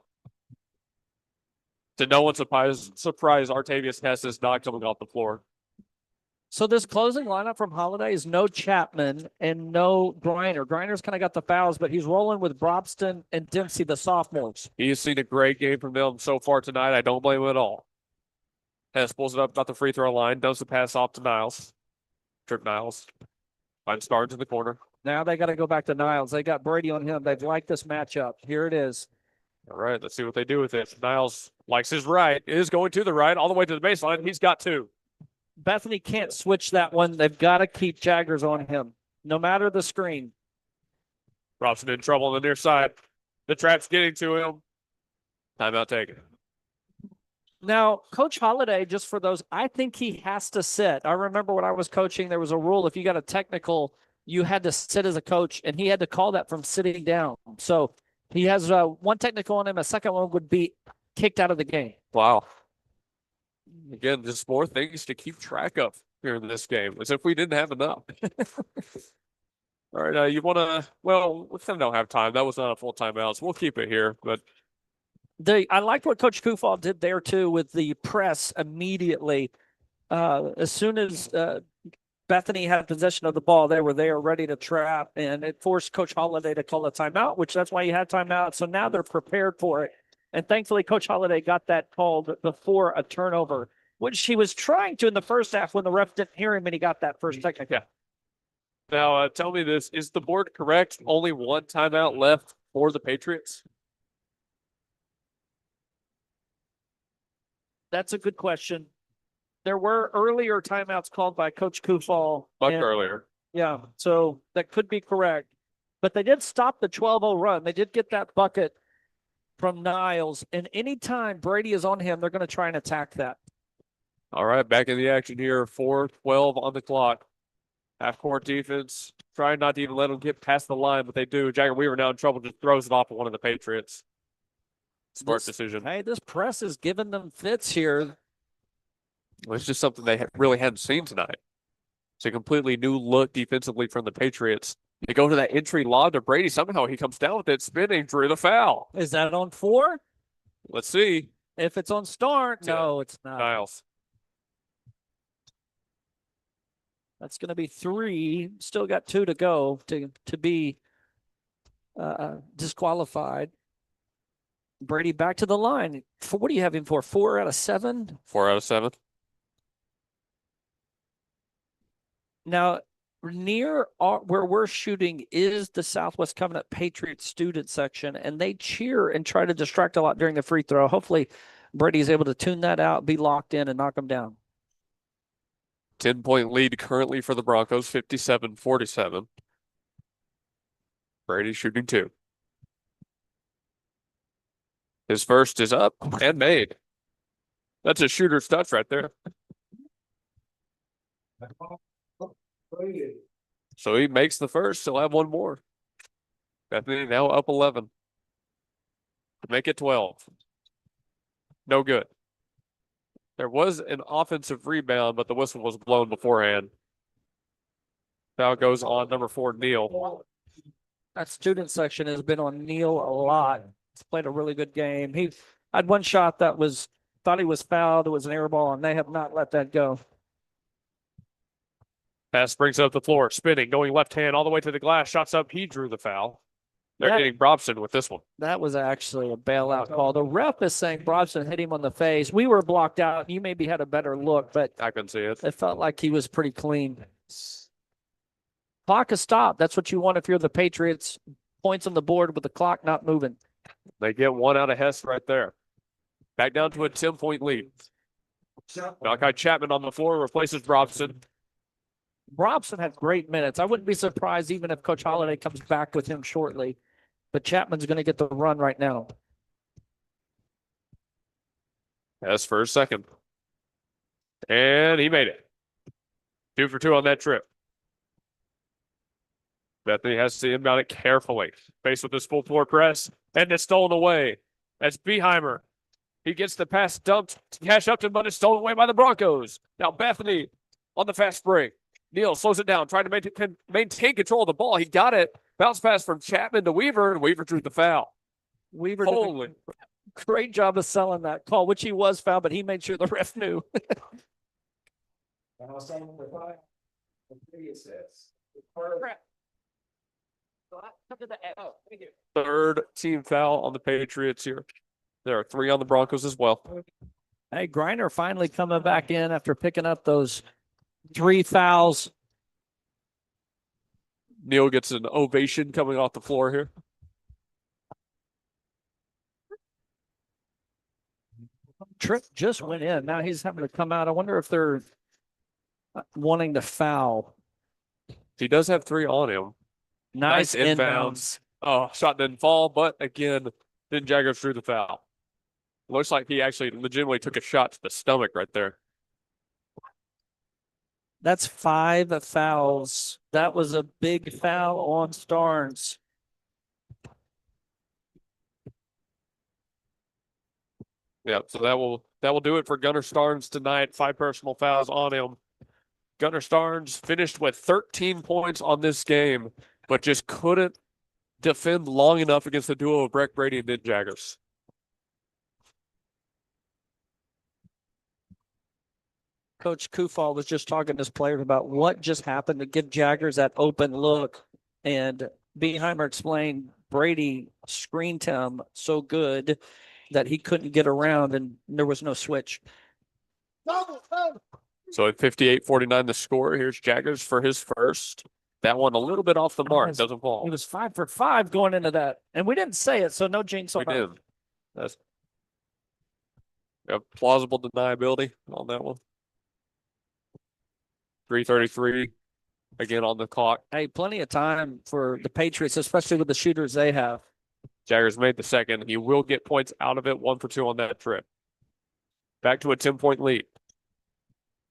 To no one's surprise, Artavius Hess is not coming off the floor. So this closing lineup from Holiday is no Chapman and no Griner. Griner's kind of got the fouls, but he's rolling with Brobston and Dempsey, the sophomores. He's seen a great game from them so far tonight. I don't blame him at all. Hess pulls it up about the free throw line, does the pass off to Niles. Trip Niles. Finds Starnes in the corner. Now they got to go back to Niles. They got Brady on him. They've liked this matchup. Here it is. All right, let's see what they do with it. Niles likes his right, is going to the right, all the way to the baseline. He's got 2. Bethany can't switch that one. They've got to keep Jaggers on him, no matter the screen. Robson in trouble on the near side. The trap's getting to him. Timeout taken. Now, Coach Holiday, just for those, I think he has to sit. I remember when I was coaching, there was a rule. If you got a technical, you had to sit as a coach, and he had to call that from sitting down. So he has one technical on him. A second one would be kicked out of the game. Wow. Again, just more things to keep track of here in this game, as if we didn't have enough. All right, you want to, well, we kind of don't have time. That was not a full timeout, so we'll keep it here. But I liked what Coach Kufal did there, too, with the press immediately. As soon as Bethany had possession of the ball, they were there ready to trap, and it forced Coach Holiday to call a timeout, which that's why he had timeout. So now they're prepared for it. And thankfully, Coach Holiday got that called before a turnover, which he was trying to in the first half when the ref didn't hear him and he got that first technical. Yeah. Now, tell me this. Is the board correct? Only one timeout left for the Patriots? That's a good question. There were earlier timeouts called by Coach Kufal. Much earlier. Yeah, so that could be correct. But they did stop the 12-0 run. They did get that bucket from Niles. And anytime Brady is on him, they're going to try and attack that. All right, back in the action here. 4:12 on the clock. Half-court defense. Trying not to even let them get past the line, but they do. Jagger Weaver now in trouble, just throws it off of one of the Patriots. Smart decision. Hey, this press is giving them fits here. It's just something they really hadn't seen tonight. It's a completely new look defensively from the Patriots. They go to that entry lob to Brady. Somehow he comes down with it, spinning, drew the foul. Is that on 4? Let's see. If it's on start, Yeah. no, it's not. Niles. That's going to be 3. Still got 2 to go to be disqualified. Brady back to the line. What do you have him for? 4 out of 7? 4 out of 7. Now, near where we're shooting is the Southwest Covenant Patriots student section, and they cheer and try to distract a lot during the free throw. Hopefully, Brady's able to tune that out, be locked in, and knock them down. 10-point lead currently for the Broncos, 57-47. Brady shooting 2. His first is up and made. That's a shooter's touch right there. So he makes the first. He'll have one more. Bethany now up 11. Make it 12. No good. There was an offensive rebound, but the whistle was blown beforehand. Foul goes on number 4, Neal. That student section has been on Neal a lot. He's played a really good game. He had one shot that thought he was fouled. It was an air ball, and they have not let that go. Pass brings up the floor, spinning, going left hand all the way to the glass. Shots up. He drew the foul. They're getting Brobson with this one. That was actually a bailout call. The ref is saying Brobson hit him on the face. We were blocked out. You maybe had a better look, but I couldn't see it. it felt like he was pretty clean. Clock is stopped. That's what you want if you're the Patriots. Points on the board with the clock not moving. They get one out of Hess right there. Back down to a 10-point lead. Malachi Chapman on the floor replaces Brobson. Brobson had great minutes. I wouldn't be surprised even if Coach Holiday comes back with him shortly. But Chapman's going to get the run right now. Hess for his second. And he made it. 2 for 2 on that trip. Bethany has to inbound it carefully. Faced with this full floor press. And it's stolen away. That's Beheimer. He gets the pass dumped to Cash Upton, but it's stolen away by the Broncos. Now Bethany on the fast break. Neal slows it down, trying to maintain control of the ball. He got it. Bounce pass from Chapman to Weaver, and Weaver drew the foul. Weaver did a great job of selling that call, which he was fouled, but he made sure the ref knew. Third team foul on the Patriots here. There are 3 on the Broncos as well. Hey, Griner finally coming back in after picking up those 3 fouls. Neal gets an ovation coming off the floor here. Tripp just went in. Now he's having to come out. I wonder if they're wanting to foul. He does have 3 on him. Nice inbounds. inbounds. Oh, shot didn't fall, but again, then Jaggers drew the foul. Looks like he actually legitimately took a shot to the stomach right there. That's 5 fouls. That was a big foul on Starnes. Yeah, so that will do it for Gunnar Starnes tonight. 5 personal fouls on him. Gunnar Starnes finished with 13 points on this game, but just couldn't defend long enough against the duo of Breck Brady and Nick Jaggers. Coach Kufal was just talking to his players about what just happened to give Jaggers that open look. And Beheimer explained Brady screened him so good that he couldn't get around and there was no switch. So at 58-49 the score. Here's Jaggers for his first. That one a little bit off the mark. Doesn't He fall. was 5 for 5 going into that. And we didn't say it, so no jinx on We that. did. That's plausible deniability on that one. 3:33 again on the clock. Hey, plenty of time for the Patriots, especially with the shooters they have. Jaggers made the second. He will get points out of it. 1 for 2 on that trip. Back to a 10-point lead.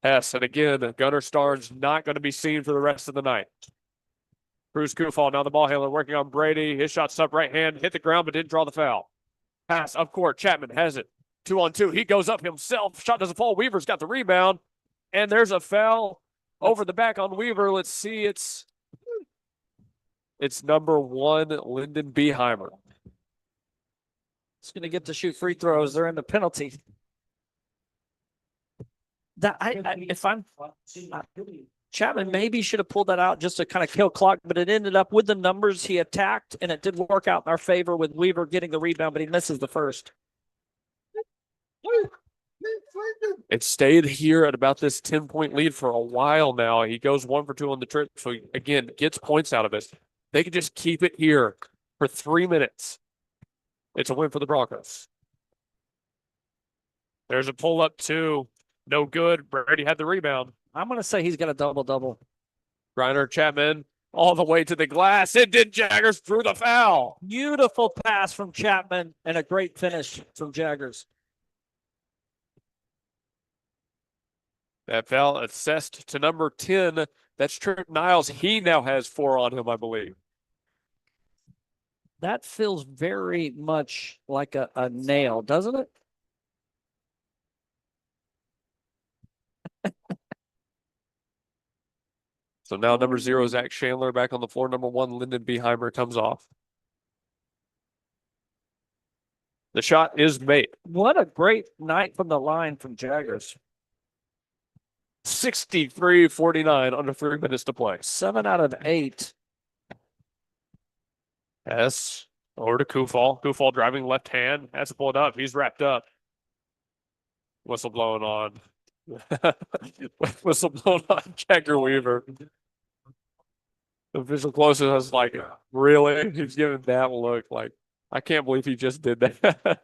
Hess, and again, Gunnar Starnes not going to be seen for the rest of the night. Cruz Kufal, now the ball handler working on Brady. His shot's up right hand, hit the ground, but didn't draw the foul. Pass up court. Chapman has it. 2-on-2. He goes up himself. Shot doesn't fall. Weaver's got the rebound. And there's a foul over the back on Weaver. Let's see. It's number 1, Lyndon Beheimer. It's going to get to shoot free throws. They're in the penalty. Chapman maybe should have pulled that out just to kind of kill clock, but it ended up with the numbers he attacked, and it did work out in our favor with Weaver getting the rebound, but he misses the first. It stayed here at about this 10-point lead for a while now. He goes 1 for 2 on the trip, so he, again, gets points out of it. They can just keep it here for 3 minutes. It's a win for the Broncos. There's a pull-up, too. No good. Brady had the rebound. I'm going to say he's got a double-double. Griner, Chapman, all the way to the glass. It did. Jaggers through the foul. Beautiful pass from Chapman and a great finish from Jaggers. That foul assessed to number 10. That's Trent Niles. He now has 4 on him, I believe. That feels very much like a nail, doesn't it? So now number 0, Zach Chandler back on the floor. Number 1, Lyndon Beheimer comes off. The shot is made. What a great night from the line from Jaggers. 63-49 under 3 minutes to play. 7 out of 8. Yes. Over to Kufal. Kufal driving left hand. Has to pull it up. He's wrapped up. Whistle blowing on. Whistle blowing on Jagger Weaver. The official closest was like, really? He's giving that look like, I can't believe he just did that.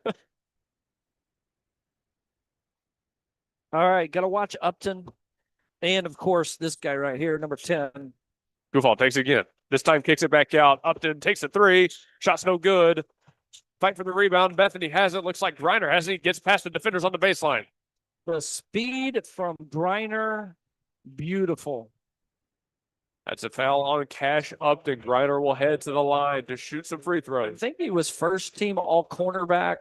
All right, got to watch Upton. And, of course, this guy right here, number 10. Kufal takes it again. This time kicks it back out. Upton takes a 3. Shot's no good. Fight for the rebound. Bethany has it. Looks like Griner has it. He gets past the defenders on the baseline. The speed from Griner, beautiful. That's a foul on Cash Upton. Griner will head to the line to shoot some free I throws. think he was first team all cornerback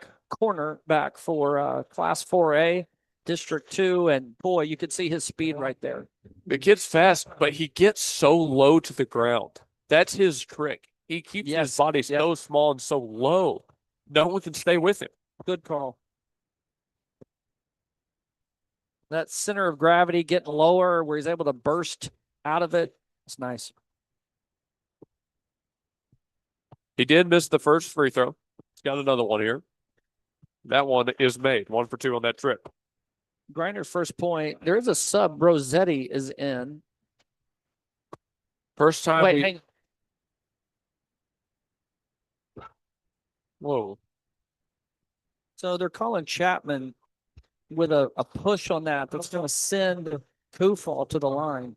for Class 4A, District 2. And, boy, you could see his speed right there. The kid's fast, but he gets so low to the ground. That's his trick. He keeps his body so small and so low. No one can stay with him. Good call. That center of gravity getting lower where he's able to burst out of it. It's nice. He did miss the first free throw. He's got another one here. That one is made. 1 for 2 on that trip. Griner's first point. There is a sub. Rossetti is in. First time. Wait, hang. Whoa. So they're calling Chapman with a push on that. That's going to send Kufal to the line.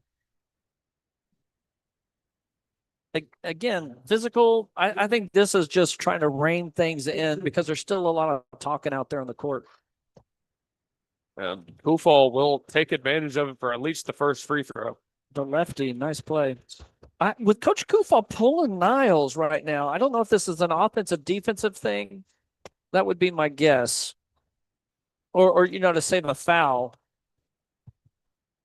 Again, physical. I think this is just trying to rein things in because there's still a lot of talking out there on the court. And Kufal will take advantage of it for at least the first free throw. The lefty, nice play. With Coach Kufal pulling Niles right now, I don't know if this is an offensive defensive thing. That would be my guess. Or to save a foul.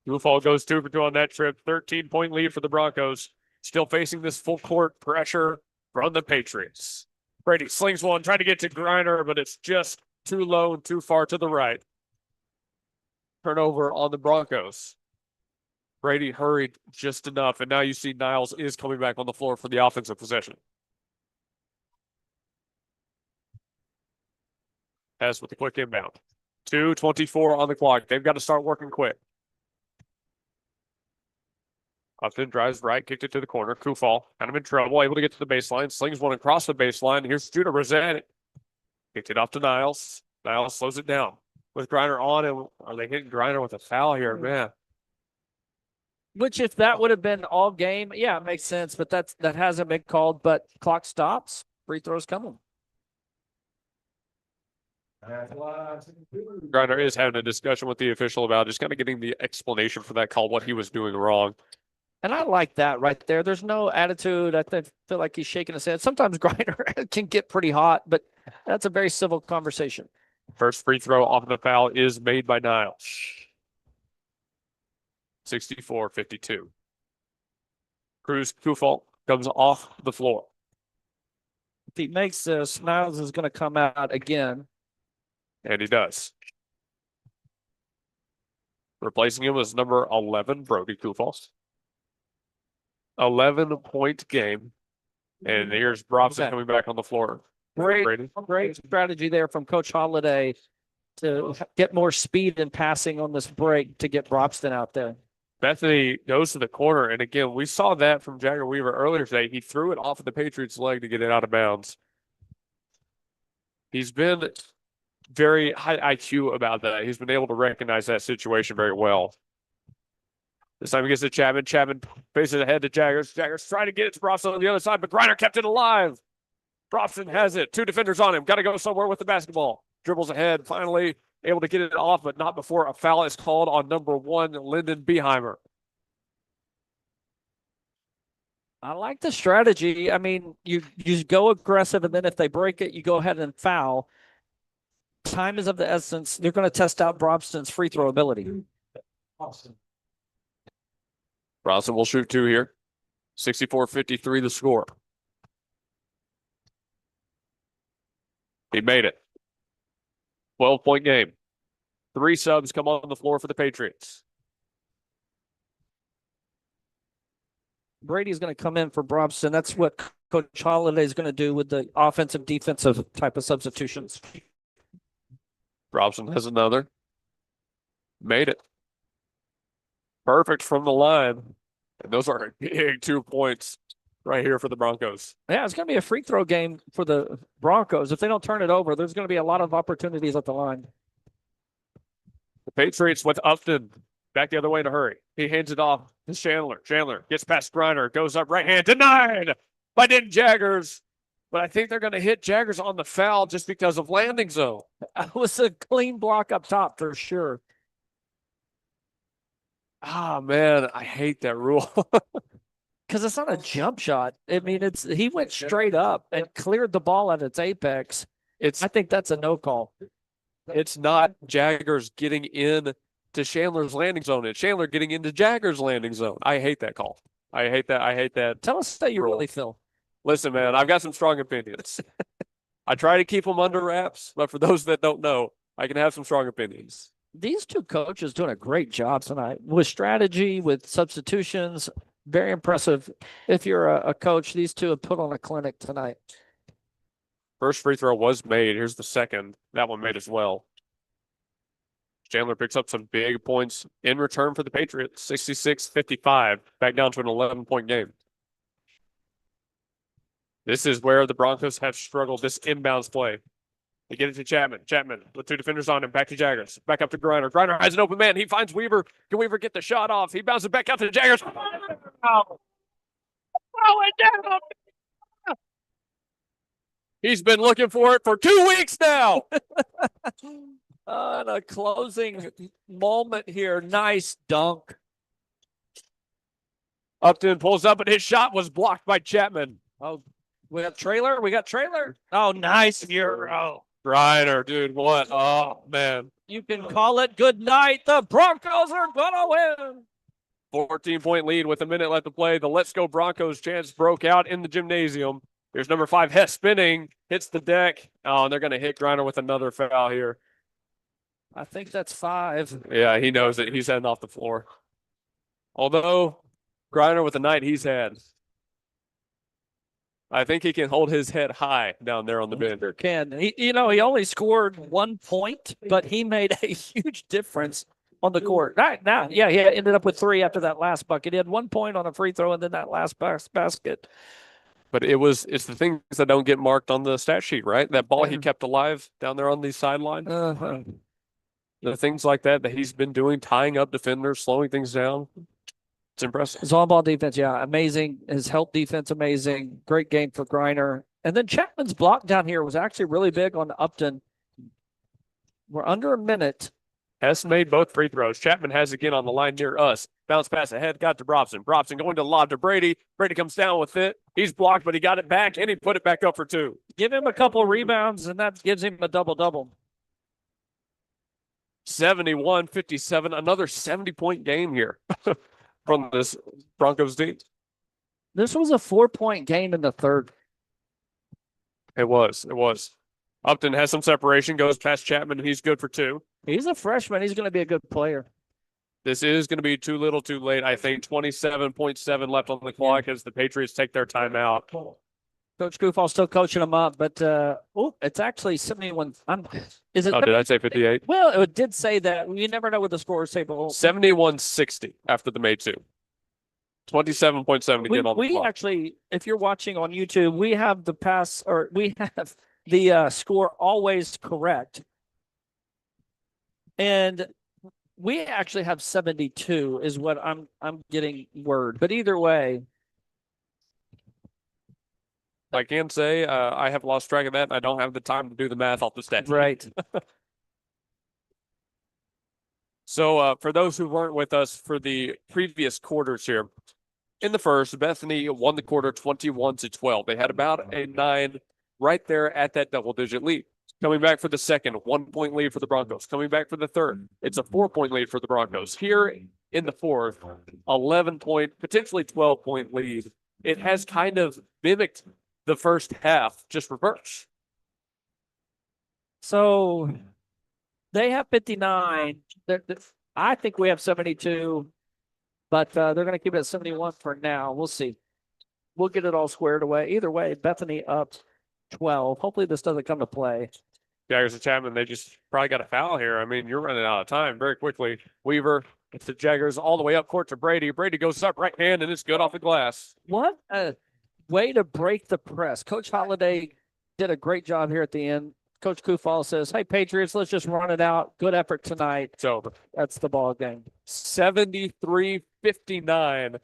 Kufal goes 2 for 2 on that trip. 13-point lead for the Broncos. Still facing this full court pressure from the Patriots. Brady slings one, trying to get to Griner, but it's just too low and too far to the right. Turnover on the Broncos. Brady hurried just enough, and now you see Niles is coming back on the floor for the offensive possession. Has with a quick inbound. 2:24 on the clock. They've got to start working quick. Upton drives right, kicked it to the corner. Kufal, kind of in trouble, able to get to the baseline. Slings one across the baseline. Here's Judah Rossetti. Kicked it off to Niles. Niles slows it down. With Griner on, and are they hitting Griner with a foul here? Man. Which, if that would have been all game, yeah, it makes sense. But that hasn't been called. But clock stops. Free throws coming. Griner is having a discussion with the official about just kind of getting the explanation for that call, what he was doing wrong. And I like that right there. There's no attitude. I feel like he's shaking his head. Sometimes Griner can get pretty hot, but that's a very civil conversation. First free throw off of the foul is made by Niles. 64-52. Cruz Kufal comes off the floor. he makes this, Niles is going to come out again. And he does. Replacing him is number 11, Brody Kufals. 11-point game. And here's Brobson coming back on the floor. Great strategy there from Coach Holiday to get more speed in passing on this break to get Brobson out there. Bethany goes to the corner. And again, we saw that from Jagger Weaver earlier today. He threw it off of the Patriots' leg to get it out of bounds. He's been very high IQ about that. He's been able to recognize that situation very well. This time he gets to Chapman. Chapman faces ahead to Jaggers. Jaggers trying to get it to Brobson on the other side, but Griner kept it alive. Brobson has it. 2 defenders on him. Got to go somewhere with the basketball. Dribbles ahead. Finally able to get it off, but not before a foul is called on number 1, Lyndon Beheimer. I like the strategy. I mean, you go aggressive, and then if they break it, you go ahead and foul. Time is of the essence. They're going to test out Brobson's free throw ability. Brobson will shoot 2 here. 64-53 the score. He made it. 12-point game. 3 subs come on the floor for the Patriots. Brady's going to come in for Brobson. That's what Coach Holiday is going to do with the offensive, defensive type of substitutions. Brobson has another. Made it. Perfect from the line. And those are big 2 points right here for the Broncos. Yeah, it's going to be a free throw game for the Broncos. If they don't turn it over, there's going to be a lot of opportunities at the line. The Patriots with Upton back the other way in a hurry. He hands it off to Chandler. Chandler gets past Griner, goes up right hand, denied by Den Jaggers. But I think they're going to hit Jaggers on the foul just because of landing zone. It was a clean block up top for sure. Ah, man, I hate that rule. Because it's not a jump shot. I mean, he went straight up and cleared the ball at its apex. I think that's a no call. It's not Jaggers getting in to Chandler's landing zone. It's Chandler getting into Jaggers' landing zone. I hate that call. I hate that. Tell us how you really feel. Listen, man, I've got some strong opinions. I try to keep them under wraps, but for those that don't know, I can have some strong opinions. These 2 coaches doing a great job tonight with strategy, with substitutions. Very impressive. If you're a coach, these 2 have put on a clinic tonight. First free throw was made. Here's the second. That one made as well. Chandler picks up some big points in return for the Patriots. 66-55, back down to an 11-point game. This is where the Broncos have struggled, this inbounds play. They get it to Chapman. Chapman with 2 defenders on him. Back to Jaggers. Back up to Griner. Griner has an open man. He finds Weaver. Can Weaver get the shot off? He bounces back out to Jaggers. Oh, it down. He's been looking for it for 2 weeks now. And a closing moment here. Nice dunk. Upton pulls up, and his shot was blocked by Chapman. Oh, we got trailer. Oh, nice Euro. Griner, dude, what? Oh, man. You can call it good night. The Broncos are going to win. 14-point lead with a minute left to play. The Let's Go Broncos chance broke out in the gymnasium. Here's number 5, Hess spinning, hits the deck. Oh, and they're going to hit Griner with another foul here. I think that's 5. Yeah, he knows it. He's heading off the floor. Although, Griner with the night he's had, I think he can hold his head high down there on the bench. Sure can. He only scored 1 point, but he made a huge difference on the court. Right now, yeah, he ended up with 3 after that last bucket. He had 1 point on a free throw and then that last basket. But it's the things that don't get marked on the stat sheet, right? That ball he kept alive down there on the sideline. Uh-huh. The things like that he's been doing, tying up defenders, slowing things down. It's impressive. His on-ball defense, yeah, amazing. His help defense, amazing. Great game for Griner. And then Chapman's block down here was actually really big on Upton. We're under a minute. Hess made both free throws. Chapman has again on the line near us. Bounce pass ahead, got to Brobson. Brobson going to lob to Brady. Brady comes down with it. He's blocked, but he got it back, and he put it back up for 2. Give him a couple rebounds, and that gives him a double-double. 71-57, another 70-point game here from this Broncos team. This was a 4-point game in the third. It was. Upton has some separation, goes past Chapman, and he's good for 2. He's a freshman. He's going to be a good player. This is going to be too little too late. I think 27.7 left on the clock as the Patriots take their timeout. Coach Kufal still coaching them up, but it's actually 71. Is it? Oh, did I say 58? Well, it did say that. You never know what the scores say, but 71-60 after the May 2. 27.7 again on the we clock. actually, if you're watching on YouTube, we have we have the score always correct, and we actually have 72 is what I'm getting word. But either way, I can say I have lost track of that, and I don't have the time to do the math off the stat. right. So for those who weren't with us for the previous quarters here, in the first, Bethany won the quarter 21-12. They had about a 9 right there at that double-digit lead. Coming back for the second, 1-point lead for the Broncos. Coming back for the third, it's a 4-point lead for the Broncos. Here in the fourth, 11-point, potentially 12-point lead. It has kind of mimicked the first half, just reverse. So they have 59. I think we have 72, but they're going to keep it at 71 for now. We'll see. We'll get it all squared away. Either way, Bethany up 12. Hopefully this doesn't come to play. Jaggers and Chapman, they just probably got a foul here. I mean, you're running out of time very quickly. Weaver, it's the Jaggers all the way up court to Brady. Brady goes up right hand, and it's good off the glass. What a way to break the press. Coach Holliday did a great job here at the end. Coach Kufal says, hey, Patriots, let's just run it out. Good effort tonight. It's over. That's the ball game. 73-59.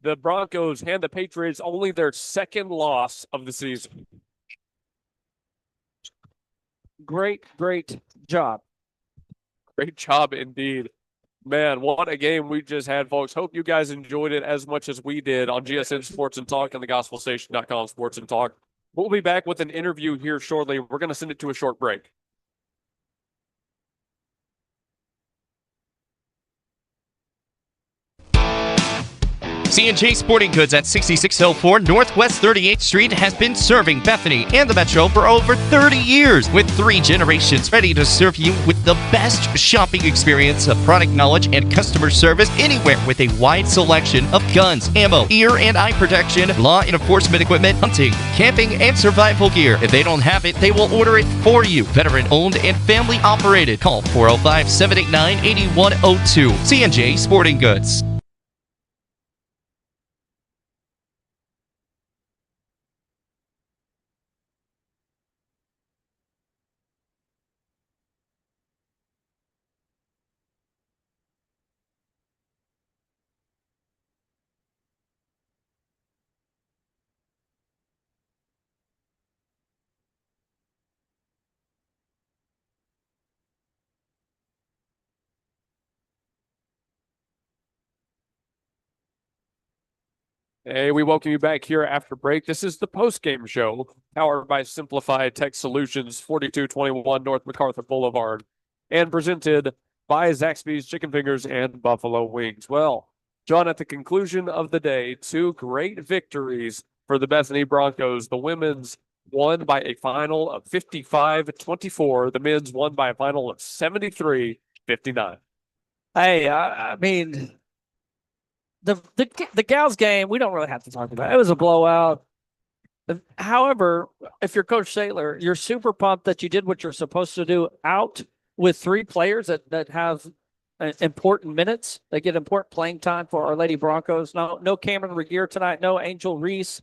The Broncos hand the Patriots only their second loss of the season. Great job. Great job indeed. Man, what a game we just had, folks. Hope you guys enjoyed it as much as we did on GSN Sports and Talk and thegospelstation.com Sports and Talk. We'll be back with an interview here shortly. We're going to send it to a short break. C&J Sporting Goods at 6604 Northwest 38th Street has been serving Bethany and the Metro for over 30 years, with 3 generations ready to serve you with the best shopping experience of product knowledge and customer service anywhere, with a wide selection of guns, ammo, ear and eye protection, law enforcement equipment, hunting, camping, and survival gear. If they don't have it, they will order it for you. Veteran owned and family operated. Call 405-789-8102. C&J Sporting Goods. Hey, we welcome you back here after break. This is the post-game show, powered by Simplified Tech Solutions, 4221 North MacArthur Boulevard, and presented by Zaxby's Chicken Fingers and Buffalo Wings. Well, John, at the conclusion of the day, 2 great victories for the Bethany Broncos. The women's won by a final of 55-24. The men's won by a final of 73-59. Hey, I mean, the gals game, we don't really have to talk about it. It was a blowout. However, if you're Coach Saylor, you're super pumped that you did what you're supposed to do out with 3 players that have important minutes. They get important playing time for Our Lady Broncos. No Cameron Regier tonight. No Angel Reese.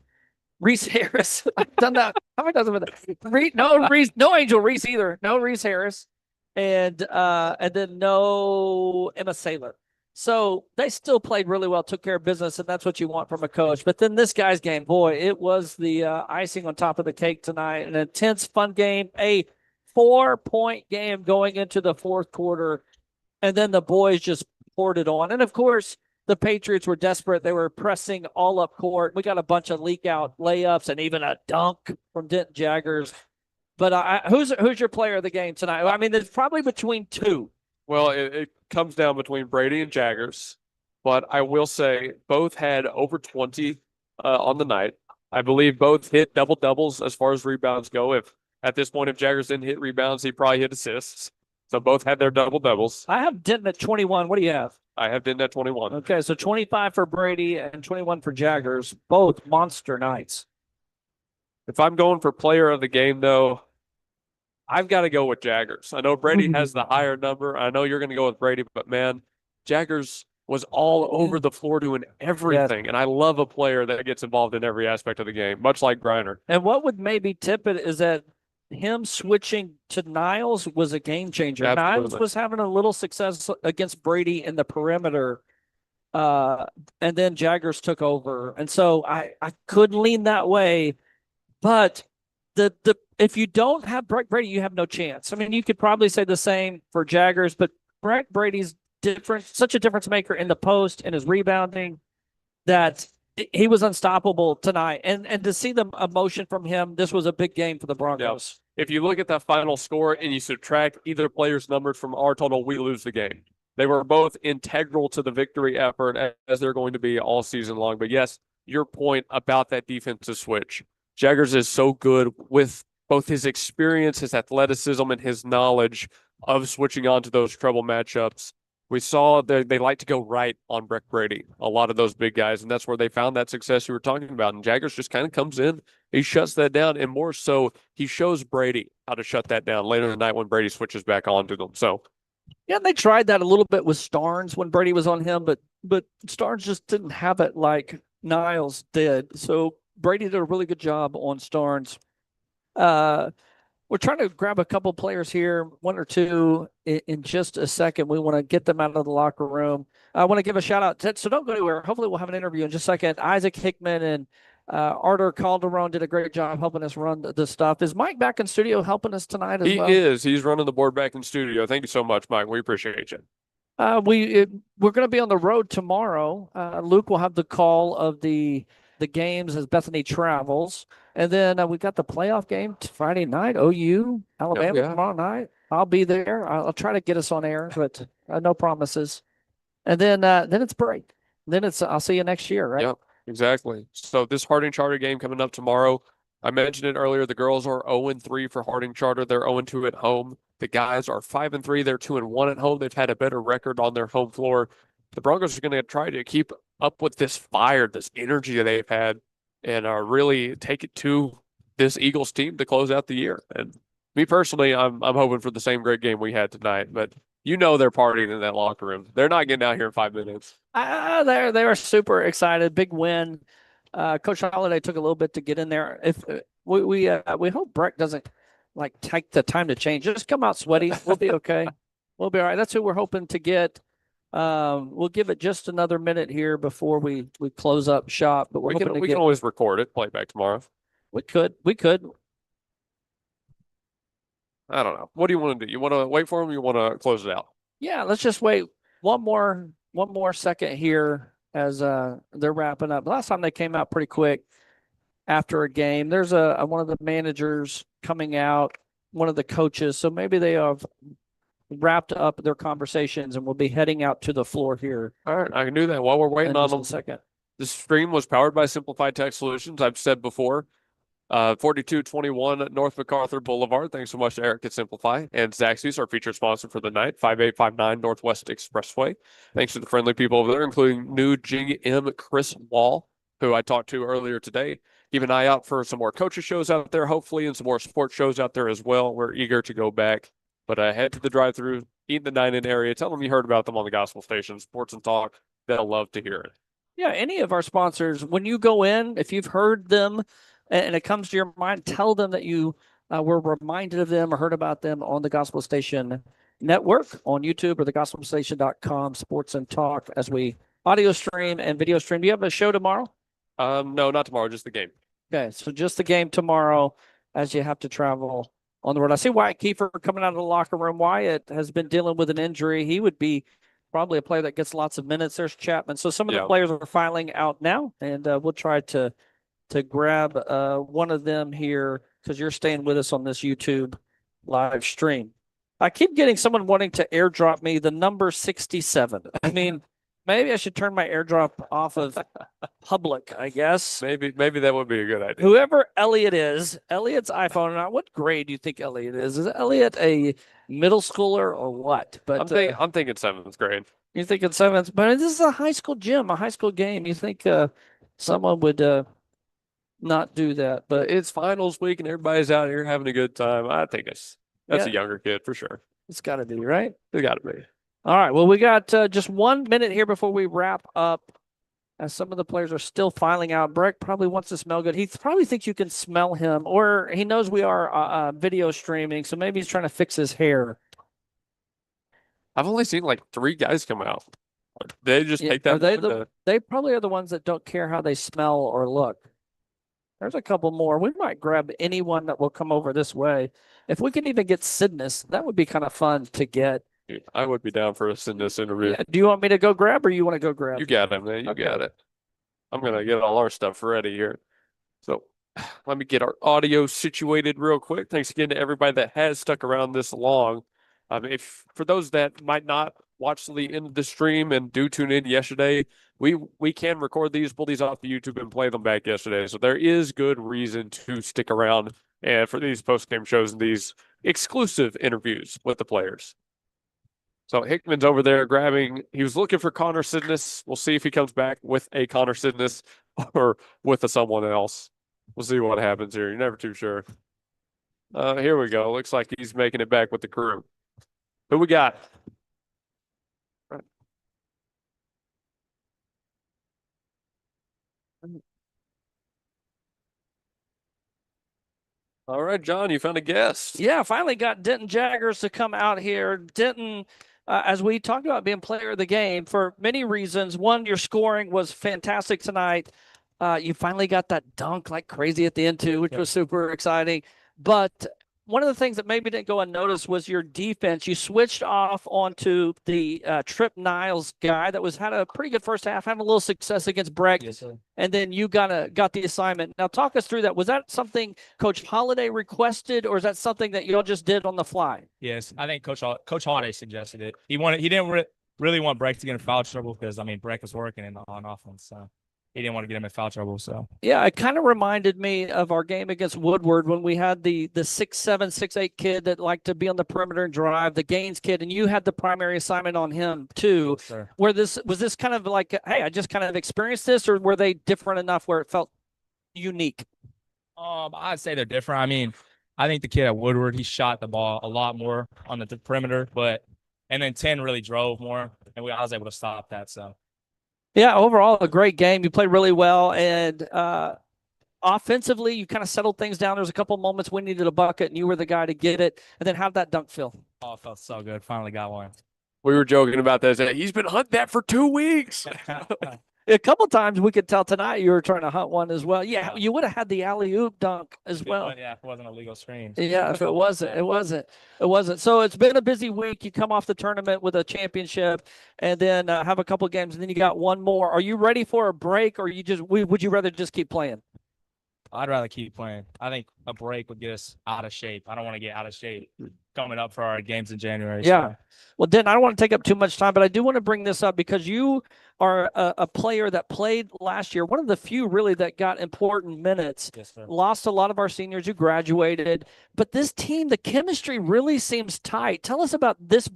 Reese Harris. I've done that. How many times have I done that? No Angel Reese either. No Reese Harris. And then no Emma Saylor. So they still played really well, took care of business, and that's what you want from a coach. But then this guy's game, boy, it was the icing on top of the cake tonight. An intense, fun game, a 4-point game going into the fourth quarter, and then the boys just poured it on. And, of course, the Patriots were desperate. They were pressing all up court. We got a bunch of leak-out layups and even a dunk from Denton Jaggers. But who's your player of the game tonight? I mean, there's probably between 2. Well, it comes down between Brady and Jaggers, but I will say both had over 20 on the night. I believe both hit double doubles as far as rebounds go. If at this point, if Jaggers didn't hit rebounds, he probably hit assists. So both had their double doubles. I have Denton at 21. What do you have? I have Denton at 21. Okay, so 25 for Brady and 21 for Jaggers. Both monster nights. If I'm going for player of the game, though, I've got to go with Jaggers. I know Brady has the higher number. I know you're going to go with Brady, but man, Jaggers was all over the floor doing everything. And I love a player that gets involved in every aspect of the game, much like Griner. And what would maybe tip it is that him switching to Niles was a game changer. Absolutely. Niles was having a little success against Brady in the perimeter. And then Jaggers took over. And so I could lean that way. But the if you don't have Breck Brady, you have no chance. I mean, you could probably say the same for Jaggers, but Breck Brady's such a difference maker in the post and his rebounding that he was unstoppable tonight. And to see the emotion from him, this was a big game for the Broncos. If you look at that final score and you subtract either player's numbers from our total, we lose the game. They were both integral to the victory effort, as they're going to be all season long. But yes, your point about that defensive switch. Jaggers is so good with both his experience, his athleticism, and his knowledge of switching on to those trouble matchups. We saw that they like to go right on Breck Brady, a lot of those big guys, and that's where they found that success you were talking about. And Jaggers just kind of comes in, he shuts that down, and more so, he shows Brady how to shut that down later in the night when Brady switches back on to them. So, yeah, they tried that a little bit with Starnes when Brady was on him, but Starnes just didn't have it like Niles did. So Brady did a really good job on Starnes. We're trying to grab a couple players here, one or two in just a second. We want to get them out of the locker room. I want to give a shout out. So don't go anywhere. Hopefully we'll have an interview in just a second. Isaac Hickman and Artur Calderon did a great job helping us run the stuff. Is Mike back in studio helping us tonight as well? He is. He's running the board back in studio. Thank you so much, Mike. We appreciate you. We're going to be on the road tomorrow. Luke will have the call of the games as Bethany travels. And then we got the playoff game Friday night, OU, Alabama tomorrow night. I'll be there. I'll try to get us on air, but no promises. And then it's break. Then I'll see you next year, right? Yep, exactly. So this Harding Charter game coming up tomorrow. I mentioned it earlier. The girls are 0-3 for Harding Charter. They're 0-2 at home. The guys are 5-3. They're 2-1 at home. They've had a better record on their home floor. The Broncos are going to try to keep up with this fire, this energy that they've had, and really take it to this Eagles team to close out the year. And me personally, I'm hoping for the same great game we had tonight. But you know they're partying in that locker room. They're not getting out here in 5 minutes. They were super excited. Big win. Coach Holiday took a little bit to get in there. If we hope Breck doesn't take the time to change. Just come out sweaty. We'll be okay. We'll be all right. That's who we're hoping to get. We'll give it just another minute here before we close up shop. But we can always record it, play it back tomorrow. We could. I don't know. What do you want to do? You want to wait for them? Or you want to close it out? Yeah, let's just wait one more second here as they're wrapping up. Last time they came out pretty quick after a game. There's one of the managers coming out, one of the coaches. So maybe they have wrapped up their conversations and we'll be heading out to the floor here. All right, I can do that while we're waiting on them. A second. This stream was powered by Simplified Tech Solutions. I've said before, 4221 North MacArthur Boulevard. Thanks so much to Eric at Simplify. And Zaxby's, our featured sponsor for the night, 5859 Northwest Expressway. Thanks to the friendly people over there, including new GM Chris Wall, who I talked to earlier today. Keep an eye out for some more coaches shows out there, hopefully, and some more sports shows out there as well. We're eager to go back. But head to the drive-thru, eat in the dine-in area. Tell them you heard about them on the Gospel Station, Sports and Talk. They'll love to hear it. Yeah, any of our sponsors, when you go in, if you've heard them and it comes to your mind, tell them that you were reminded of them or heard about them on the Gospel Station Network on YouTube or thegospelstation.com, Sports and Talk, as we audio stream and video stream. Do you have a show tomorrow? No, not tomorrow, just the game. Okay, so just the game tomorrow as you have to travel on the road. I see Wyatt Kiefer coming out of the locker room. Wyatt has been dealing with an injury. He would be probably a player that gets lots of minutes. There's Chapman. So some of the players are filing out now, and we'll try to grab one of them here because you're staying with us on this YouTube live stream. I keep getting someone wanting to airdrop me the number 67. I mean, Maybe I should turn my airdrop off of public, I guess. Maybe that would be a good idea. Whoever Elliot is, Elliot's iPhone. Now, what grade do you think Elliot is? Is Elliot a middle schooler or what? But I'm thinking 7th grade. you think it's seventh? But this is a high school gym, a high school game. You think someone would not do that? But It's finals week and everybody's out here having a good time. I think that's Yeah. a younger kid for sure. it's got to be right. It got to be. All right. Well, we got just 1 minute here before we wrap up. As some of the players are still filing out. Breck probably wants to smell good. He probably thinks you can smell him, or he knows we are video streaming, so maybe he's trying to fix his hair. I've only seen like 3 guys come out. They just Yeah, take that. are they moment to- they probably are the ones that don't care how they smell or look. There's a couple more. We might grab anyone that will come over this way. If we can even get Sidness, that would be kind of fun to get. Dude, I would be down for us in this interview. Yeah, do you want me to go grab, or you want to go grab? You got it, man. You Okay. got it. I'm gonna get all our stuff ready here. So let me get our audio situated real quick. Thanks again to everybody that has stuck around this long. If for those that might not watch the end of the stream and do tune in yesterday, we can record these, pull these off of YouTube, and play them back yesterday. So there is good reason to stick around and for these post game shows and these exclusive interviews with the players. So Hickman's over there grabbing. He was looking for Connor Sidness. We'll see if he comes back with a Connor Sidness or with a someone else. We'll see what happens here. You're never too sure. Here we go. Looks like he's making it back with the crew. Who we got? All right, John, you found a guest. Yeah, finally got Denton Jaggers to come out here. Denton, as we talked about being player of the game for many reasons. One, your scoring was fantastic tonight. You finally got that dunk like crazy at the end too, which was super exciting. But one of the things that maybe didn't go unnoticed was your defense. You switched off onto the Trip Niles guy that had a pretty good first half, having a little success against Breck. Yes, sir. And then you got the assignment. Now talk us through that. Was that something Coach Holiday requested, or is that something that y'all just did on the fly? Yes, I think Coach Holiday suggested it. He didn't really want Breck to get in foul trouble because Breck was working on offense, so he didn't want to get him in foul trouble. So Yeah, it kind of reminded me of our game against Woodward when we had the 6'7", 6'8" kid that liked to be on the perimeter and drive, the Gaines kid, and you had the primary assignment on him too. yes, sir. Where was this kind of like, hey, I just kind of experienced this, or were they different enough where it felt unique? I'd say they're different. I think the kid at Woodward, he shot the ball a lot more on the perimeter, and then 10 really drove more, and I was able to stop that. So Yeah, overall a great game. You played really well, and offensively you kind of settled things down. There was a couple moments we needed a bucket, and you were the guy to get it. And then how'd that dunk feel? it felt so good. Finally got one. We were joking about this. He's been hunting that for 2 weeks. A couple times we could tell tonight you were trying to hunt one as well. Yeah, you would have had the alley-oop dunk as well. Yeah, if it wasn't a legal screen. Yeah, if it wasn't. So it's been a busy week. You come off the tournament with a championship, and then have a couple games, and then you got one more. Are you ready for a break, or would you rather just keep playing? I'd rather keep playing. I think a break would get us out of shape. I don't want to get out of shape coming up for our games in January. Yeah. So. Well, Den, I don't want to take up too much time, but I do want to bring this up because you are a player that played last year, one of the few really that got important minutes. Yes, sir. Lost a lot of our seniors who graduated, but this team, the chemistry really seems tight. Tell us about this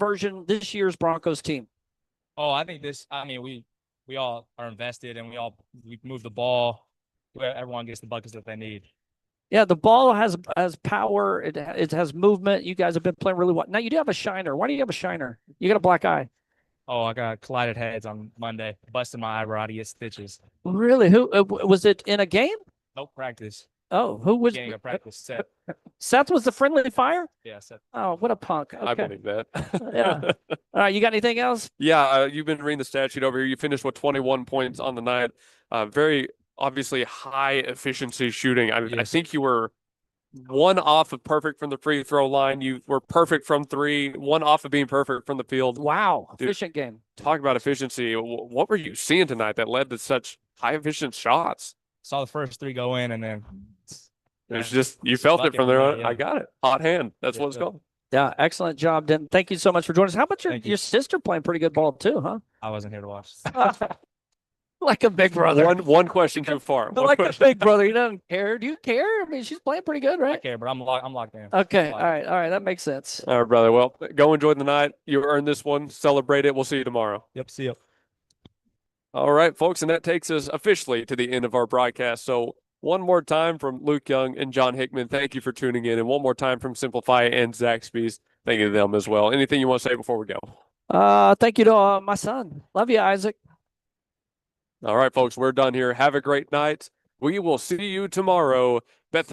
year's Broncos team. Oh, I think we all are invested and we move the ball. Everyone gets the buckets that they need. Yeah, the ball has power. It has movement. You guys have been playing really well. Now you do have a shiner. Why do you have a shiner? You got a black eye. Oh, I got collided heads on Monday. Busted my eyebrow to get stitches. Really? Who was it in a game? Nope, practice. Oh, who was? Beginning of practice. Seth. Seth was the friendly fire. Yeah, Seth. Oh, what a punk. I Okay. believe that. Yeah. All right, you got anything else? Yeah, you've been reading the stat sheet over here. You finished with 21 points on the night. Very obviously high efficiency shooting. I Yes. think you were one off of perfect from the free throw line. You were perfect from 3, one off of being perfect from the field. Wow, Dude. efficient game. Talk about efficiency. What were you seeing tonight that led to such high efficient shots? Saw the first 3 go in, and then It's just you felt it Bucket from there from on. there, yeah. I got it. Hot hand. That's Yes, what it's sir. called. Yeah, excellent job, Denton. Thank you so much for joining us. How about Thank you. your sister playing pretty good ball too, huh? I wasn't here to watch. Like a big brother. One question too far. One Like a question. big brother. You don't care. Do you care? I mean, she's playing pretty good, I right? care, but I'm locked in. Okay. All right. All right. That makes sense. All right, brother. Well, go enjoy the night. You earned this one. Celebrate it. We'll see you tomorrow. Yep. See you. All right, folks, and that takes us officially to the end of our broadcast. So one more time from Luke Young and John Hickman, thank you for tuning in. And one more time from Simplify and Zaxby's, thank you to them as well. Anything you want to say before we go? Thank you to my son. Love you, Isaac. All right, folks, we're done here. Have a great night. We will see you tomorrow. Bethany.